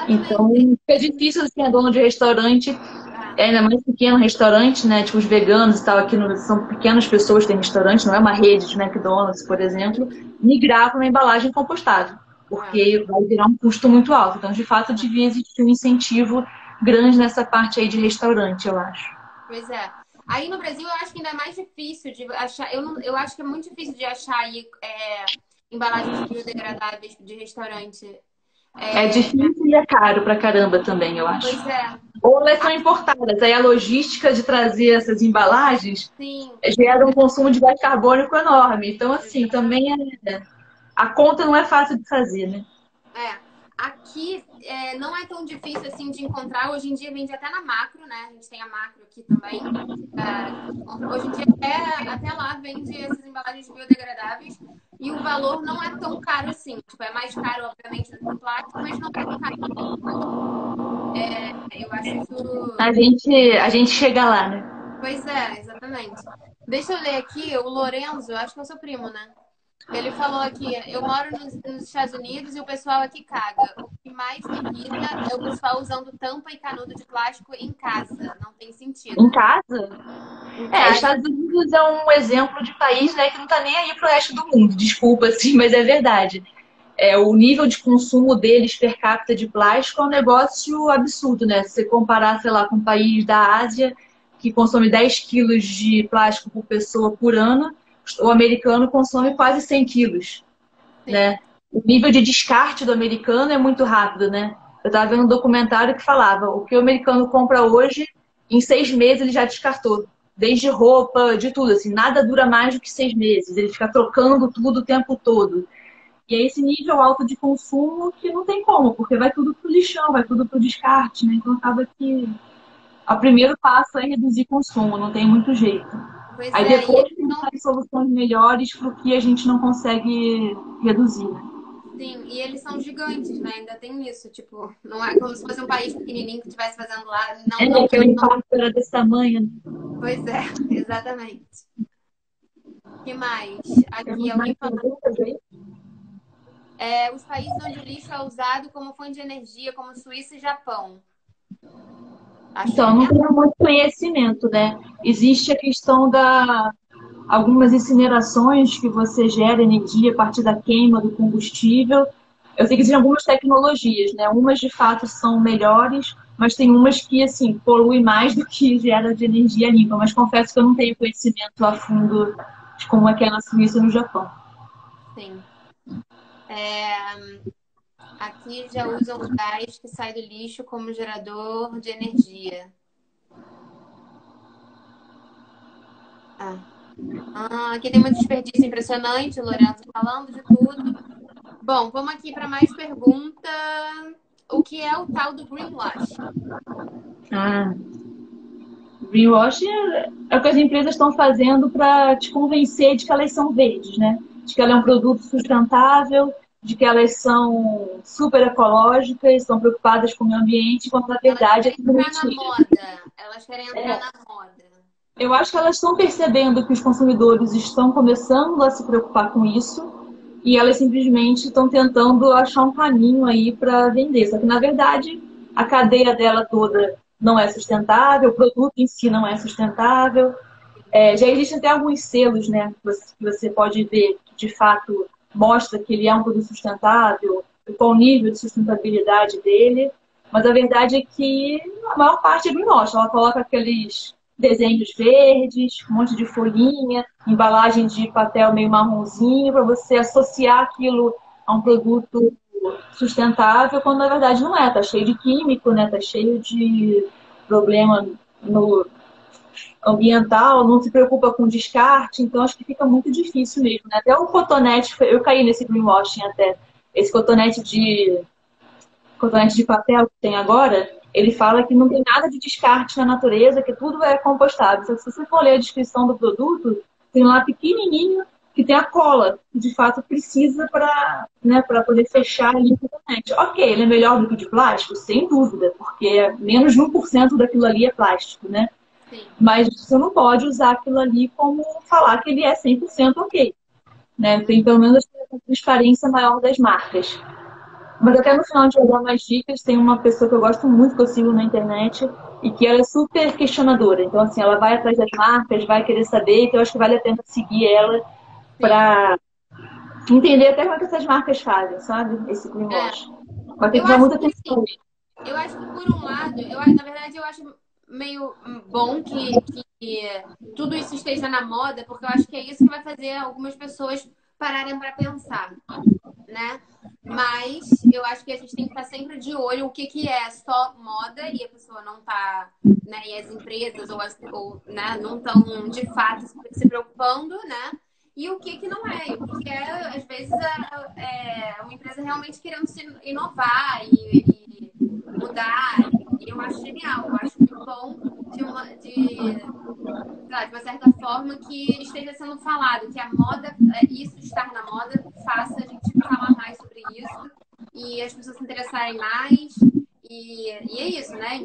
Então, exatamente. fica difícil, assim, a dona de restaurante Ah, é ainda mais pequeno restaurante, né? Tipo, os veganos e tal, aqui no, são pequenas pessoas que têm restaurante, não é uma rede de McDonald's, por exemplo, migrar para uma embalagem compostável, ah, porque vai virar um custo muito alto. Então, de fato, devia existir um incentivo grande nessa parte aí de restaurante, eu acho. pois é. Aí no Brasil eu acho que ainda é mais difícil de achar. Eu, não, eu acho que é muito difícil de achar aí embalagens biodegradáveis de restaurante. É É, difícil e é caro pra caramba também, eu acho. pois é. Ou elas são importadas, aí a logística de trazer essas embalagens Sim, gera um consumo de gás carbônico enorme. Então, assim, também exatamente. a conta não é fácil de fazer, né? É. Aqui não é tão difícil assim de encontrar. Hoje em dia vende até na Macro, né? A gente tem a Macro aqui também. Que a gente compra. Hoje em dia até lá vende essas embalagens biodegradáveis e o valor não é tão caro assim. Tipo, é mais caro, obviamente, do que o plástico, mas não é tão caro. Eu acho isso. A gente chega lá, né? Pois é, exatamente. Deixa eu ler aqui, o Lorenzo, acho que é o seu primo, né? Ele falou aqui, eu moro nos Estados Unidos e o pessoal aqui caga. O que mais me irrita é o pessoal usando tampa e canudo de plástico em casa. Não tem Em sentido. casa, Em casa, Estados Unidos é um exemplo de país, né, que não tá nem aí pro resto do mundo. Desculpa, assim, mas é verdade. O nível de consumo deles per capita de plástico é um negócio absurdo, né? Se você comparar, sei lá, com um país da Ásia que consome 10 quilos de plástico por pessoa por ano, o americano consome quase 100 quilos, sim. né? O nível de descarte do americano é muito rápido, né? Eu estava vendo um documentário que falava o que o americano compra hoje, em 6 meses ele já descartou. Desde roupa, de tudo, assim, nada dura mais do que 6 meses. Ele fica trocando tudo o tempo todo. E é esse nível alto de consumo que não tem como, porque vai tudo pro lixão, vai tudo pro descarte, né? Então acaba que o primeiro passo é reduzir consumo, não tem muito jeito. Pois Aí é, e depois eles pensar são, em soluções melhores para o que a gente não consegue reduzir, né? sim, e eles são gigantes, né? Ainda tem isso, tipo, não é como se fosse um país pequenininho que estivesse fazendo lá. Não, não Que que o eu não. impacto era desse tamanho, né? Pois é, exatamente. Que mais? Aqui Temos mais alguém falou. perguntas aí? Os países onde o lixo é usado como fonte de energia, como Suíça e Japão. Acho que Então, não é. tenho muito conhecimento, né? Existe a questão da algumas incinerações que você gera energia a partir da queima do combustível. Eu sei que existem algumas tecnologias, né? Umas de fato são melhores, mas tem umas que assim poluem mais do que gera de energia limpa. Mas confesso que eu não tenho conhecimento a fundo de como é que é na Suíça e no Japão. Sim. É, aqui já usam o gás que sai do lixo como gerador de energia. Ah. Aqui tem muito desperdício impressionante, o Lourenço falando de tudo. Bom, vamos aqui para mais pergunta. O que é o tal do greenwash? Ah, greenwash é o que as empresas estão fazendo para te convencer de que elas são verdes, né? De que ela é um produto sustentável, de que elas são super ecológicas, são preocupadas com o meio ambiente, quando na Elas verdade é querem tudo entrar na mentira. moda. Elas querem entrar na moda. Eu acho que elas estão percebendo que os consumidores estão começando a se preocupar com isso e elas simplesmente estão tentando achar um caminho aí para vender. Só que, na verdade, a cadeia dela toda não é sustentável, o produto em si não é sustentável. Já existem até alguns selos, né, que você pode ver que, de fato, mostra que ele é um produto sustentável, qual o nível de sustentabilidade dele, mas a verdade é que a maior parte é greenwash. Ela coloca aqueles desenhos verdes, um monte de folhinha, embalagem de papel meio marronzinho, para você associar aquilo a um produto sustentável, quando na verdade não é. Tá cheio de químico, né? Tá cheio de problema no ambiental, não se preocupa com descarte, então acho que fica muito difícil mesmo, né? Até o cotonete, eu caí nesse greenwashing até. Esse cotonete de papel que tem agora, ele fala que não tem nada de descarte na natureza, que tudo é compostável. Só que se você for ler a descrição do produto, tem lá pequenininho que tem a cola, que de fato precisa para, né, para poder fechar ali o cotonete. Ok, ele é melhor do que o de plástico? Sem dúvida, porque menos de 1% daquilo ali é plástico, né? Sim. Mas você não pode usar aquilo ali como falar que ele é 100% ok. Né? Tem pelo menos a transparência maior das marcas. Mas até no final de eu dar mais dicas, tem uma pessoa que eu gosto muito, que eu sigo na internet, e que ela é super questionadora. Então, assim, ela vai atrás das marcas, vai querer saber, então eu acho que vale a pena seguir ela Sim. para entender até como é que essas marcas fazem, sabe? Esse É. greenwash. Vai ter Eu que dar acho muita que atenção. sim. Eu acho que por um lado, na verdade, eu acho meio bom que tudo isso esteja na moda, porque eu acho que é isso que vai fazer algumas pessoas pararem para pensar, né? Mas eu acho que a gente tem que estar sempre de olho o que, que é só moda e a pessoa não tá, né? E as empresas ou né, não estão de fato se preocupando, né? E o que que não é, e o que que é, às vezes, é uma empresa realmente querendo se inovar e mudar. E eu acho genial, eu acho muito bom de uma certa forma, que esteja sendo falado, que a moda, isso estar na moda, faça a gente falar mais sobre isso e as pessoas se interessarem mais. E é isso, né?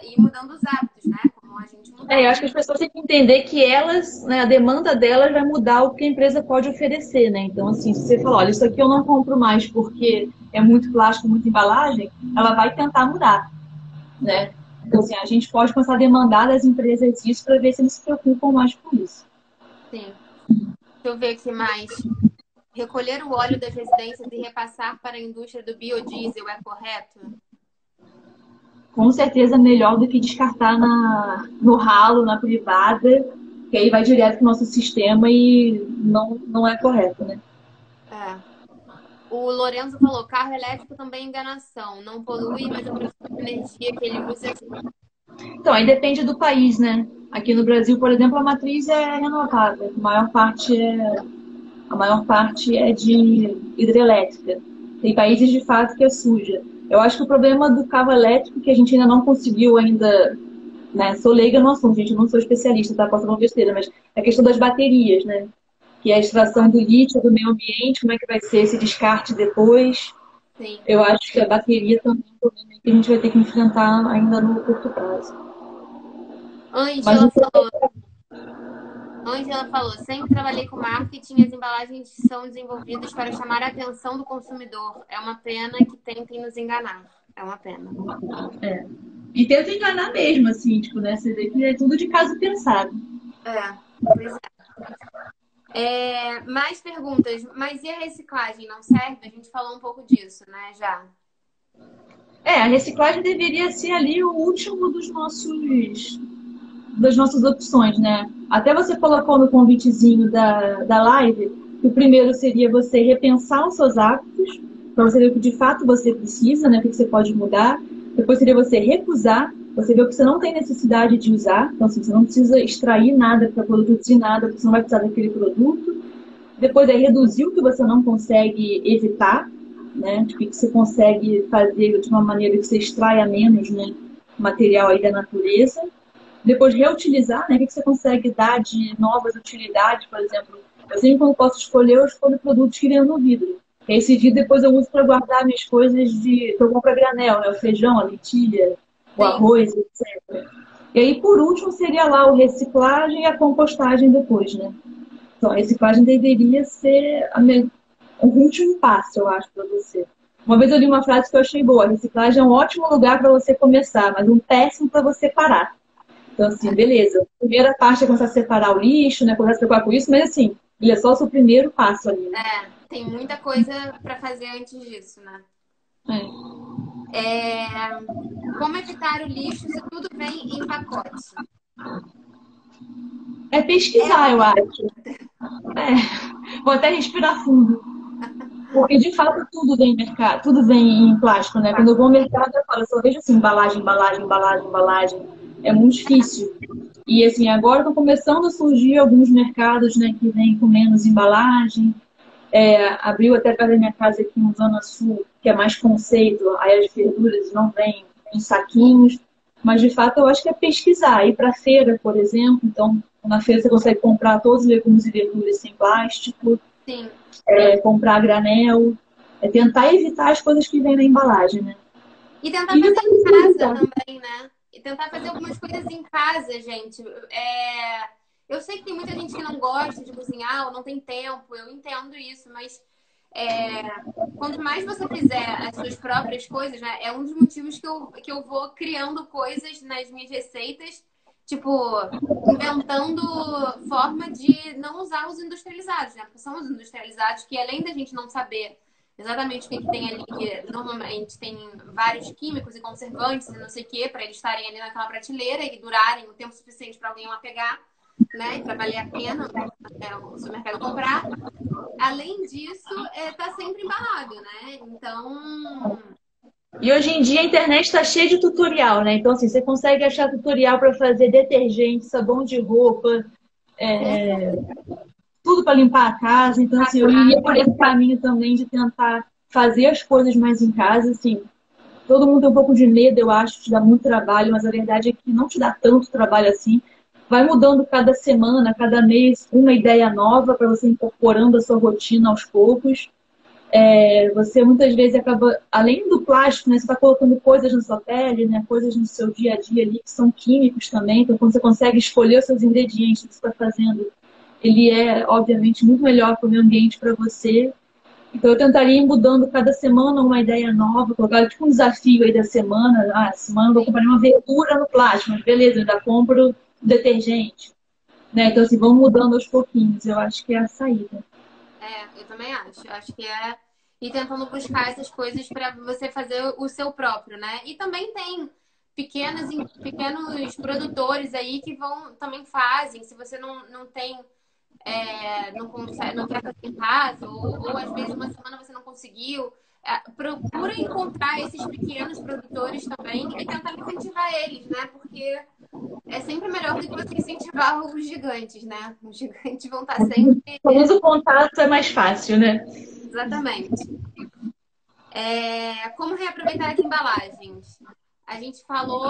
Ir mudando os hábitos, né? Como a gente mudou. Eu acho que as pessoas têm que entender que elas, né, a demanda delas vai mudar o que a empresa pode oferecer, né? Então, assim, se você falar, olha, isso aqui eu não compro mais porque é muito plástico, muita embalagem, ela vai tentar mudar, né? Então, assim, a gente pode começar a demandar das empresas isso para ver se eles se preocupam mais com isso. Sim. Deixa eu ver aqui mais. Recolher o óleo das residências e repassar para a indústria do biodiesel é correto? Com certeza melhor do que descartar no ralo, na privada, que aí vai direto para o nosso sistema e não é correto, né? É. O Lorenzo falou, carro elétrico também é enganação. Não polui, mas a produção de energia que ele usa é sim. Então, aí depende do país, né? Aqui no Brasil, por exemplo, a matriz é renovável. A maior parte é de hidrelétrica. Tem países, de fato, que é suja. Eu acho que o problema do carro elétrico, que a gente ainda não conseguiu ainda, né? Sou leiga no assunto, gente, eu não sou especialista, tá? Posso falar besteira, mas é a questão das baterias, né? Que é a extração do lítio do meio ambiente, como é que vai ser esse descarte depois. Sim. Eu acho que a bateria também é um problema que a gente vai ter que enfrentar ainda no curto prazo. Mas Ângela o falou, sempre trabalhei com marketing, as embalagens são desenvolvidas para chamar a atenção do consumidor. É uma pena que tentem nos enganar. É uma pena. E tenta enganar mesmo, assim, tipo, né? Você vê que é tudo de caso pensado. Pois é. Mais perguntas. Mas e a reciclagem não serve? A gente falou um pouco disso, né, já. A reciclagem deveria ser ali o último das nossas opções, né? Até você colocou no convitezinho da live que o primeiro seria você repensar os seus hábitos, para você ver o que de fato você precisa, né? O que você pode mudar. Depois seria você recusar, você ver o que você não tem necessidade de usar. Então, assim, você não precisa extrair nada para produzir nada, porque você não vai precisar daquele produto. Depois é reduzir o que você não consegue evitar, né? O que você consegue fazer de uma maneira que você extraia menos, né, material aí da natureza. Depois reutilizar, né? O que você consegue dar de novas utilidades, por exemplo. Eu sempre, quando posso escolher, eu escolho produtos que venham no vidro. Esse vidro depois eu uso para guardar minhas coisas que eu compro a granel, né? O feijão, a lentilha, o Sim. arroz, etc. E aí, por último, seria lá o reciclagem e a compostagem depois, né? Então, a reciclagem deveria ser o último passo, eu acho, para você. Uma vez eu li uma frase que eu achei boa: a reciclagem é um ótimo lugar para você começar, mas um péssimo para você parar. Então, assim, beleza. A primeira parte é começar a separar o lixo, né? Começar a se preocupar com isso, mas assim, ele é só o seu primeiro passo ali, né? É, tem muita coisa para fazer antes disso, né? É. É, como evitar o lixo se tudo vem em pacote? É É pesquisar, uma eu pergunta. acho. É. Vou até respirar fundo. Porque, de fato, tudo vem em mercado, tudo vem em plástico, né? Quando eu vou ao mercado, eu falo, eu só vejo assim, embalagem, embalagem, embalagem, embalagem. É muito difícil. E, assim, agora estão começando a surgir alguns mercados, né, que vêm com menos embalagem. Abriu até perto da minha casa aqui em Zona Sul, que é mais conceito, aí as verduras não vêm em saquinhos. Mas, de fato, eu acho que é pesquisar. Ir para a feira, por exemplo. Então, na feira você consegue comprar todos os legumes e verduras sem plástico, Sim. comprar a granel, tentar evitar as coisas que vêm na embalagem, né? E tentar E fazer evitar em isso, casa evitar. também, né? E tentar fazer algumas coisas em casa, gente. Eu sei que tem muita gente que não gosta de cozinhar ou não tem tempo, eu entendo isso, mas é, quanto mais você fizer as suas próprias coisas, né? É um dos motivos que eu vou criando coisas nas minhas receitas, tipo, inventando forma de não usar os industrializados, né? Porque são os industrializados que, além da gente não saber exatamente o que, que tem ali, que normalmente tem vários químicos e conservantes e não sei o que, para eles estarem ali naquela prateleira e durarem o tempo suficiente para alguém lá pegar, né? E para valer a pena o supermercado comprar. Além disso, tá sempre embalado, né? Então, E hoje em dia a internet está cheia de tutorial, né? Então, assim, você consegue achar tutorial para fazer detergente, sabão de roupa, com tudo para limpar a casa. Então, assim, eu iria por esse caminho também de tentar fazer as coisas mais em casa, assim. Todo mundo tem um pouco de medo, eu acho, te dá muito trabalho, mas a verdade é que não te dá tanto trabalho assim. Vai mudando cada semana, cada mês, uma ideia nova para você incorporando a sua rotina aos poucos. Você muitas vezes acaba, além do plástico, né, você está colocando coisas na sua pele, né, coisas no seu dia a dia ali que são químicos também. Então, quando você consegue escolher os seus ingredientes que você está fazendo, ele é, obviamente, muito melhor para o meio ambiente para você. Então, eu tentaria ir mudando cada semana uma ideia nova, colocar tipo um desafio aí da semana. Ah, semana eu vou comprar uma verdura no plástico, mas beleza, eu ainda compro detergente. Né? Então, assim, vamos mudando aos pouquinhos. Eu acho que é a saída. eu também acho. Acho que é ir tentando buscar essas coisas para você fazer o seu próprio, né? E também tem pequenos produtores aí que vão também fazem. Se você não tem não consegue, não quer fazer em casa, ou às vezes uma semana você não conseguiu, procura encontrar esses pequenos produtores também e tentar incentivar eles, né? Porque é sempre melhor do que você incentivar os gigantes, né? Os gigantes vão estar sempre. O famoso contato é mais fácil, né? Exatamente. Como reaproveitar as embalagens? A gente falou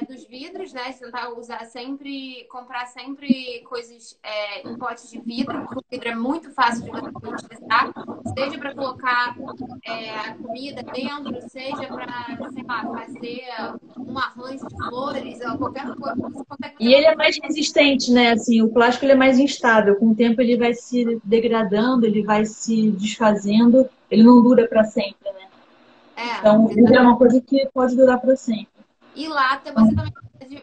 dos vidros, né? Tentar usar sempre, comprar sempre coisas em potes de vidro, porque o vidro é muito fácil de você utilizar, seja para colocar a comida dentro, seja para, sei lá, fazer um arranjo de flores ou qualquer coisa. Você consegue fazer E ele é qualquer mais resistente, né? Assim, o plástico ele é mais instável. Com o tempo ele vai se degradando, ele vai se desfazendo. Ele não dura para sempre, né? Então, o vidro é uma coisa que pode durar para sempre. E lata, você também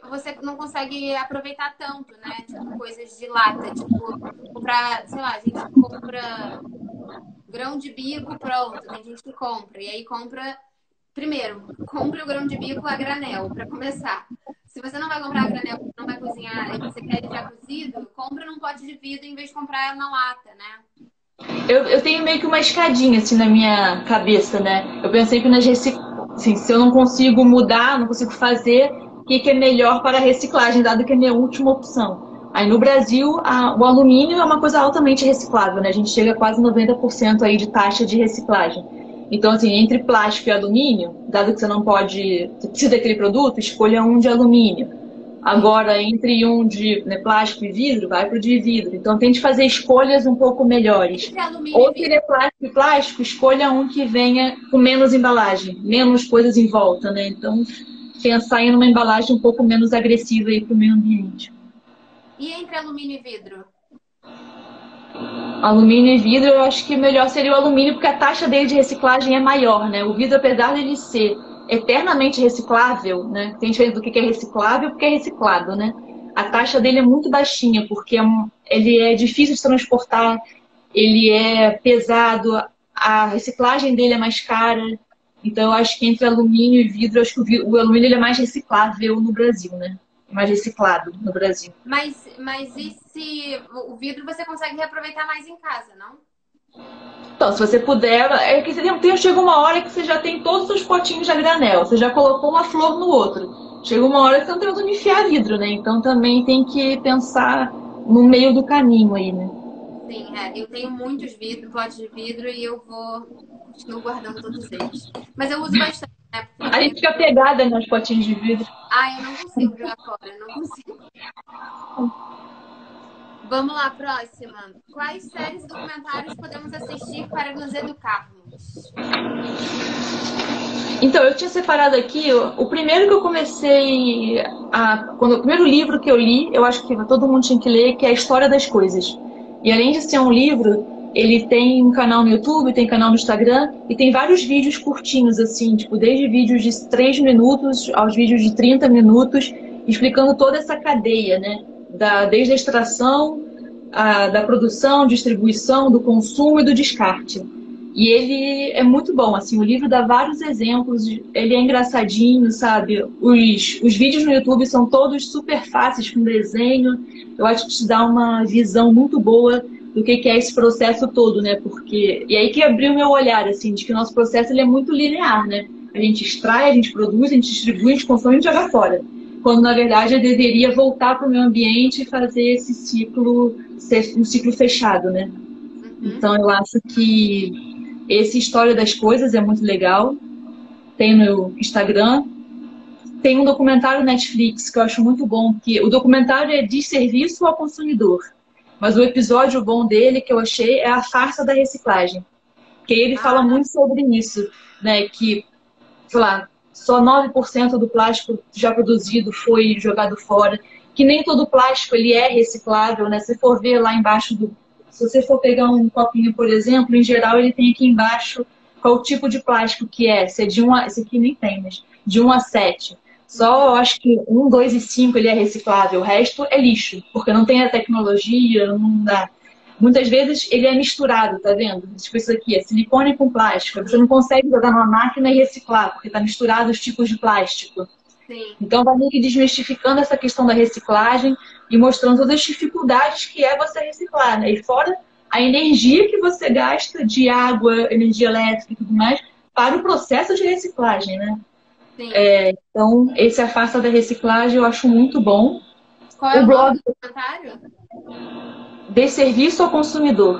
você não consegue aproveitar tanto, né? Tipo, coisas de lata. Tipo, comprar, sei lá, a gente compra grão de bico pronto, tem gente que compra. E aí compra, primeiro, compre o grão de bico a granel, para começar. Se você não vai comprar a granel, não vai cozinhar e você quer ele já cozido, compra num pote de vidro em vez de comprar na lata, né? Eu tenho meio que uma escadinha assim na minha cabeça, né? Eu penso sempre nas assim, se eu não consigo mudar, não consigo fazer, o que é melhor para a reciclagem, dado que é a minha última opção. Aí no Brasil, o alumínio é uma coisa altamente reciclável, né? A gente chega a quase 90% aí de taxa de reciclagem. Então, assim, entre plástico e alumínio, dado que você não pode, você precisa daquele produto, escolha um de alumínio. Agora, entre um de plástico e vidro, vai para o de vidro. Então, tente fazer escolhas um pouco melhores. Entre alumínio Ou e se ele vidro. é plástico e plástico, escolha um que venha com menos embalagem, menos coisas em volta, né? Então, pensar em uma embalagem um pouco menos agressiva para o meio ambiente. E entre alumínio e vidro? Alumínio e vidro, eu acho que melhor seria o alumínio, porque a taxa dele de reciclagem é maior, né? O vidro, apesar dele ser eternamente reciclável, né? Tem diferença do que é reciclável e o que é reciclado, né? A taxa dele é muito baixinha, porque ele é difícil de transportar, ele é pesado, a reciclagem dele é mais cara. Então, eu acho que entre alumínio e vidro, eu acho que o alumínio ele é mais reciclável no Brasil, né? Mais reciclado no Brasil. Mas e se o vidro você consegue reaproveitar mais em casa, não? Então, se você puder, é que chega uma hora que você já tem todos os potinhos de a granel, você já colocou uma flor no outro. Chega uma hora que você não tem onde enfiar vidro, né? Então também tem que pensar no meio do caminho aí, né? Sim, eu tenho muitos potes de vidro e continuo guardando todos eles. Mas eu uso bastante, né? Porque A gente fica pegada nos potinhos de vidro. eu não consigo jogar fora, eu não consigo. Vamos lá, próxima. Quais séries e documentários podemos assistir para nos educarmos? Então, eu tinha separado aqui o primeiro que eu comecei o primeiro livro que eu li, eu acho que todo mundo tinha que ler, que é a História das Coisas. E além de ser um livro, ele tem um canal no YouTube, tem canal no Instagram e tem vários vídeos curtinhos, assim, tipo, desde vídeos de 3 minutos aos vídeos de 30 minutos, explicando toda essa cadeia, né? Desde a extração, da produção, distribuição, do consumo e do descarte. E ele é muito bom, assim, o livro dá vários exemplos, ele é engraçadinho, sabe? Os vídeos no YouTube são todos super fáceis, com desenho. Eu acho que te dá uma visão muito boa do que é esse processo todo, né? Porque... E aí que abriu meu olhar, assim, de que o nosso processo ele é muito linear, né? A gente extrai, a gente produz, a gente distribui, a gente consome e a gente joga fora. Quando, na verdade, eu deveria voltar para o meu ambiente e fazer esse ciclo, ser um ciclo fechado, né? Uhum. Então, eu acho que esse História das Coisas é muito legal. Tem no Instagram. Tem um documentário Netflix que eu acho muito bom, que o documentário é de serviço ao consumidor. Mas o episódio bom dele, que eu achei, é a farsa da reciclagem. Que ele fala Ah, muito sobre isso, né? Que, sei lá, só 9% do plástico já produzido foi jogado fora. Que nem todo plástico ele é reciclável, né? Se for ver lá embaixo se você for pegar um copinho, por exemplo, em geral ele tem aqui embaixo qual o tipo de plástico que é. Se é de 1 a... Esse aqui nem tem, mas de 1 a 7. Só, eu acho que 1, 2 e 5 ele é reciclável. O resto é lixo, porque não tem a tecnologia, não dá. Muitas vezes ele é misturado, tá vendo? Tipo isso aqui, é silicone com plástico. Você não consegue jogar numa máquina e reciclar, porque tá misturado os tipos de plástico. sim. Então vai meio que desmistificando essa questão da reciclagem e mostrando todas as dificuldades que é você reciclar, né? E fora a energia que você gasta de água, energia elétrica e tudo mais, para o processo de reciclagem, né? Sim. Então, esse A Farsa da Reciclagem eu acho muito bom. Qual é O o nome blog do documentário? De Serviço ao Consumidor.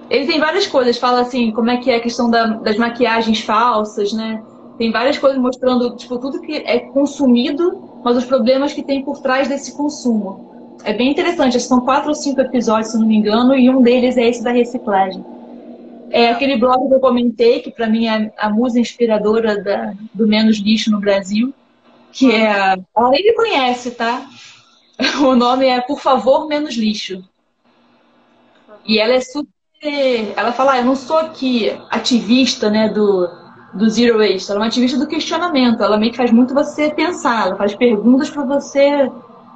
Ele tem várias coisas, fala assim, como é que é a questão das maquiagens falsas, né? Tem várias coisas mostrando, tipo, tudo que é consumido, mas os problemas que tem por trás desse consumo. É bem interessante, são 4 ou 5 episódios, se não me engano, e um deles é esse da reciclagem. É Legal. aquele blog que eu comentei, que para mim é a musa inspiradora do Menos Lixo no Brasil, que é Qual? a... Ela nem me conhece, tá? O nome é Por Favor, Menos Lixo. Por E favor. ela é super. Ela fala, eu não sou aqui ativista, né, do Zero Waste. Ela é uma ativista do questionamento. Ela meio que faz muito você pensar. Ela faz perguntas para você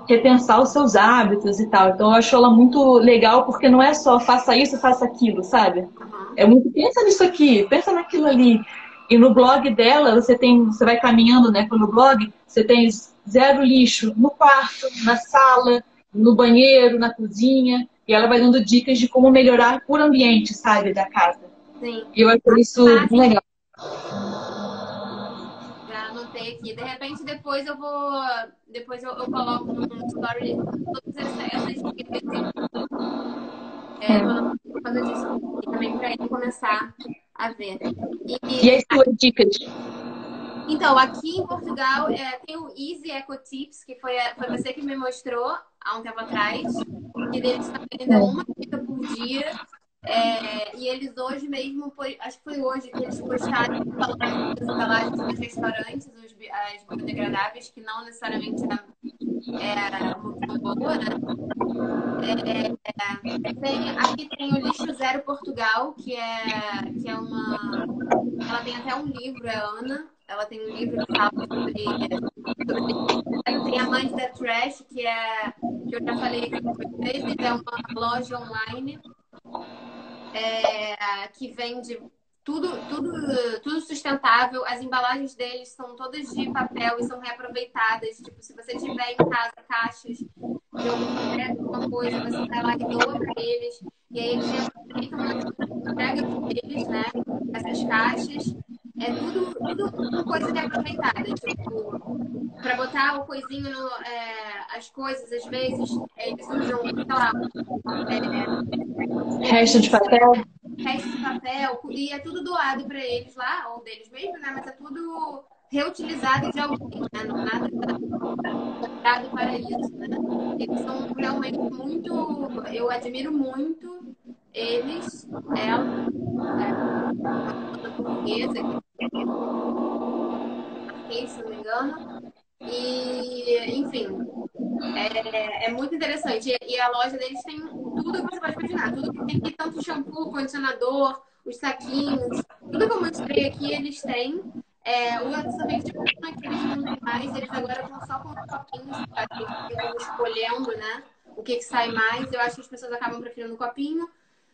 repensar os seus hábitos e tal. Então eu acho ela muito legal porque não é só faça isso, faça aquilo, sabe? Uhum. É muito pensa nisso aqui, pensa naquilo ali. E no blog dela, você vai caminhando, né, pelo blog, você tem zero lixo no quarto, na sala, no banheiro, na cozinha, e ela vai dando dicas de como melhorar o ambiente, sabe, da casa. Sim. E eu acho isso bem Massa. legal. Já anotei aqui. De repente, depois eu vou. Depois eu coloco no story todas essas dicas. Vou anotar por causa disso. E também para ele começar a ver. E E as suas dicas? então, aqui em Portugal, tem o Easy Eco Tips, que foi você que me mostrou há um tempo atrás. Que eles estão ainda uma dica por dia. E eles hoje mesmo, acho que foi hoje que eles postaram falando das embalagens dos restaurantes, as biodegradáveis, que não necessariamente uma opção boa, né? Aqui tem o Lixo Zero Portugal, que é uma. Ela tem até um livro, é a Ana. Ela tem um livro que fala sobre. Tem a Mãe da Trash, que eu já falei aqui muitas vezes, é uma loja online que vende tudo sustentável. As embalagens deles são todas de papel e são reaproveitadas. Tipo, se você tiver em casa caixas de alguma coisa, você vai lá e doa para eles. E aí eles reaproveitam na entrega deles, né? Essas caixas. É tudo coisa reaproveitada. Tipo, para botar o coisinho as coisas, às vezes, eles usam, sei lá, Resto de papel? resto de papel, e é tudo doado para eles lá, ou deles mesmo, né? Mas é tudo reutilizado de alguém, né? Não nada comprado para isso, né? Eles são realmente muito. Eu admiro muito eles, ela, uma portuguesa, que se não me engano. E, enfim, é muito interessante. E a loja deles tem tudo que você pode imaginar. Tudo que tem aqui, tanto shampoo, condicionador, os saquinhos, tudo que eu mostrei aqui, eles têm. O absorvente de pena que eles não têm mais, eles agora estão só com os copinhos, a gente fica escolhendo, né? O que sai mais. Eu acho que as pessoas acabam preferindo o copinho.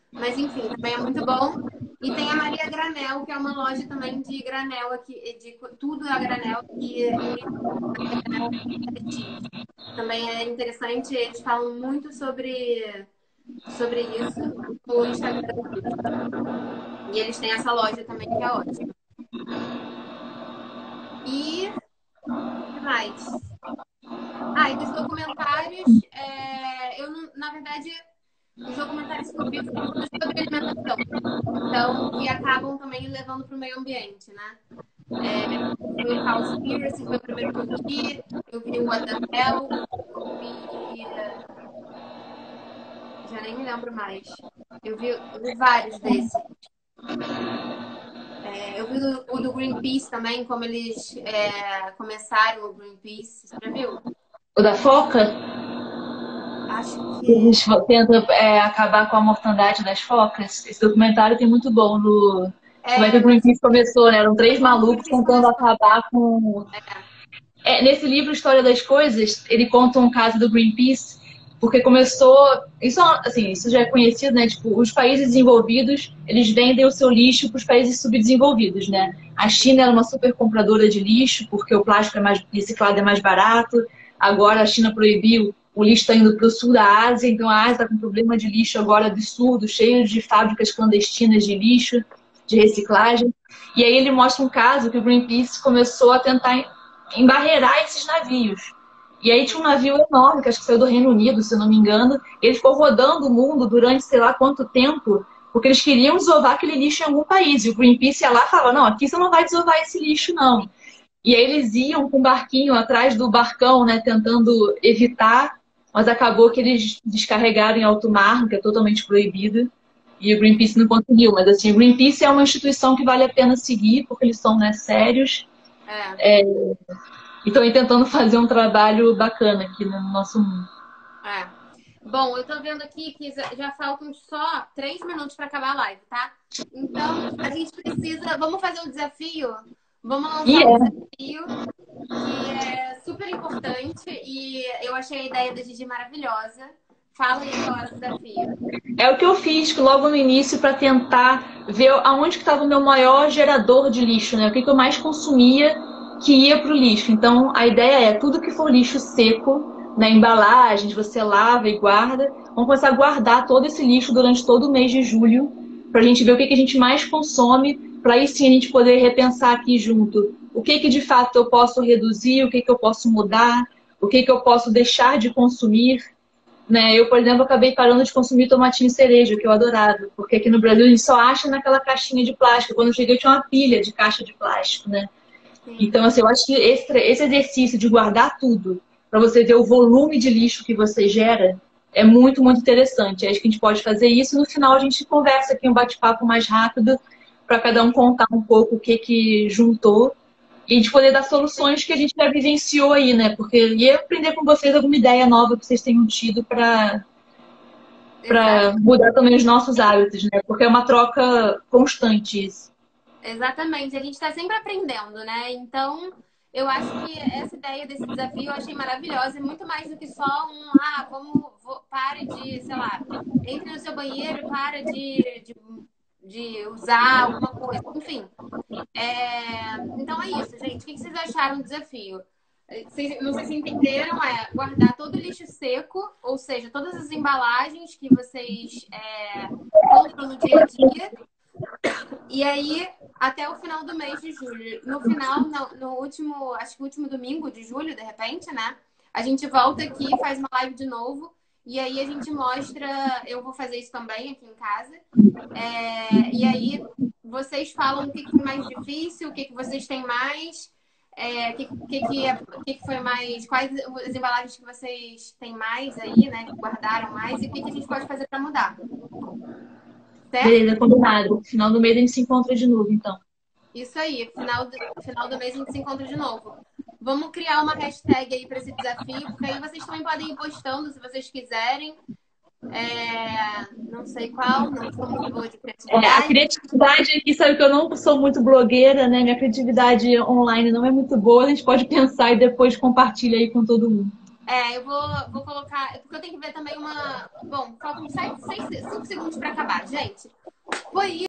Mas enfim, também é muito bom. E tem a Maria Granel, que é uma loja também de granel aqui, de tudo a granel, que também é interessante. Eles falam muito sobre isso no Instagram deles. E eles têm essa loja também, que é ótima. E o que mais? E dos documentários, eu não, na verdade, os documentários que eu vi foram todos sobre alimentação. Então, que acabam também levando para o meio ambiente, né? Foi o Cowspiracy, foi o primeiro que eu vi. Eu vi o What the Hell, eu vi. Já nem me lembro mais. Eu vi vários desses. Eu vi o do Greenpeace também, como eles começaram o Greenpeace. Você já viu? O da foca? Acho que. Eles tentam acabar com a mortandade das focas. Esse documentário tem muito bom no. Como é que o Greenpeace começou, né? Eram 3 malucos tentando acabar com. Nesse livro, História das Coisas, ele conta um caso do Greenpeace, porque começou. Isso, assim, isso já é conhecido, né? Tipo, os países desenvolvidos, eles vendem o seu lixo para os países subdesenvolvidos, né? A China era uma super compradora de lixo, porque o plástico reciclado é mais barato. Agora a China proibiu, o lixo está indo para o sul da Ásia, então a Ásia está com um problema de lixo agora absurdo, cheio de fábricas clandestinas de lixo, de reciclagem. E aí ele mostra um caso que o Greenpeace começou a tentar embarrear esses navios. E aí tinha um navio enorme, que acho que saiu do Reino Unido, se eu não me engano. Ele ficou rodando o mundo durante sei lá quanto tempo, porque eles queriam desovar aquele lixo em algum país. E o Greenpeace ia lá e falava, não, aqui você não vai desovar esse lixo, não. E aí eles iam com um barquinho atrás do barcão, né, tentando evitar, mas acabou que eles descarregaram em alto mar, que é totalmente proibido. E o Greenpeace não conseguiu. Mas assim, o Greenpeace é uma instituição que vale a pena seguir, porque eles são, né, sérios. E estão tentando fazer um trabalho bacana aqui no nosso mundo. Bom, eu tô vendo aqui que já faltam só 3 minutos para acabar a live, tá? Então, a gente precisa... Vamos fazer um desafio? Vamos lançar um desafio que é super importante e eu achei a ideia da Gigi maravilhosa. Fala aí qual é o desafio. É o que eu fiz logo no início para tentar ver aonde que estava o meu maior gerador de lixo, né? O que eu mais consumia que ia para o lixo. Então, a ideia é tudo que for lixo seco, na embalagem, você lava e guarda. Vamos começar a guardar todo esse lixo durante todo o mês de julho, para a gente ver o que a gente mais consome, para aí sim a gente poder repensar aqui junto. O que de fato eu posso reduzir, o que eu posso mudar, o que eu posso deixar de consumir. Né? Eu, por exemplo, acabei parando de consumir tomatinho cereja, que eu adorava, porque aqui no Brasil a gente só acha naquela caixinha de plástico. Quando eu cheguei eu tinha uma pilha de caixa de plástico, né? Então, assim, eu acho que esse exercício de guardar tudo, para você ver o volume de lixo que você gera, é muito, muito interessante. Acho que a gente pode fazer isso e no final a gente conversa aqui um bate-papo mais rápido para cada um contar um pouco o que juntou E a gente poder dar soluções que a gente já vivenciou aí, né? Porque ia aprender com vocês alguma ideia nova que vocês tenham tido para Exato. mudar também os nossos hábitos, né? Porque é uma troca constante isso. Exatamente, a gente está sempre aprendendo, né? Então, eu acho que essa ideia desse desafio eu achei maravilhosa, e muito mais do que só pare de, sei lá, entre no seu banheiro, para de usar alguma coisa, enfim. Então é isso, gente. O que vocês acharam do desafio? Não sei se entenderam, guardar todo o lixo seco, ou seja, todas as embalagens que vocês compram no dia a dia, e aí até o final do mês de julho. No final, no último, acho que o último domingo de julho, de repente, né? A gente volta aqui, faz uma live de novo, e aí a gente mostra. Eu vou fazer isso também aqui em casa. E aí vocês falam o que foi mais difícil, o que vocês têm mais, o que foi mais, quais as embalagens que vocês têm mais aí, né? Que guardaram mais, e o que a gente pode fazer para mudar. Certo? Beleza, combinado. Final do mês a gente se encontra de novo, então. Isso aí, final do mês a gente se encontra de novo. Vamos criar uma hashtag aí para esse desafio, porque aí vocês também podem ir postando se vocês quiserem. Não sei qual, não sou muito boa de A criatividade. criatividade aqui, sabe que eu não sou muito blogueira, né? Minha criatividade online não é muito boa, a gente pode pensar e depois compartilha aí com todo mundo. Eu vou colocar, porque eu tenho que ver também uma. Bom, faltam 5 segundos para acabar, gente. Foi isso.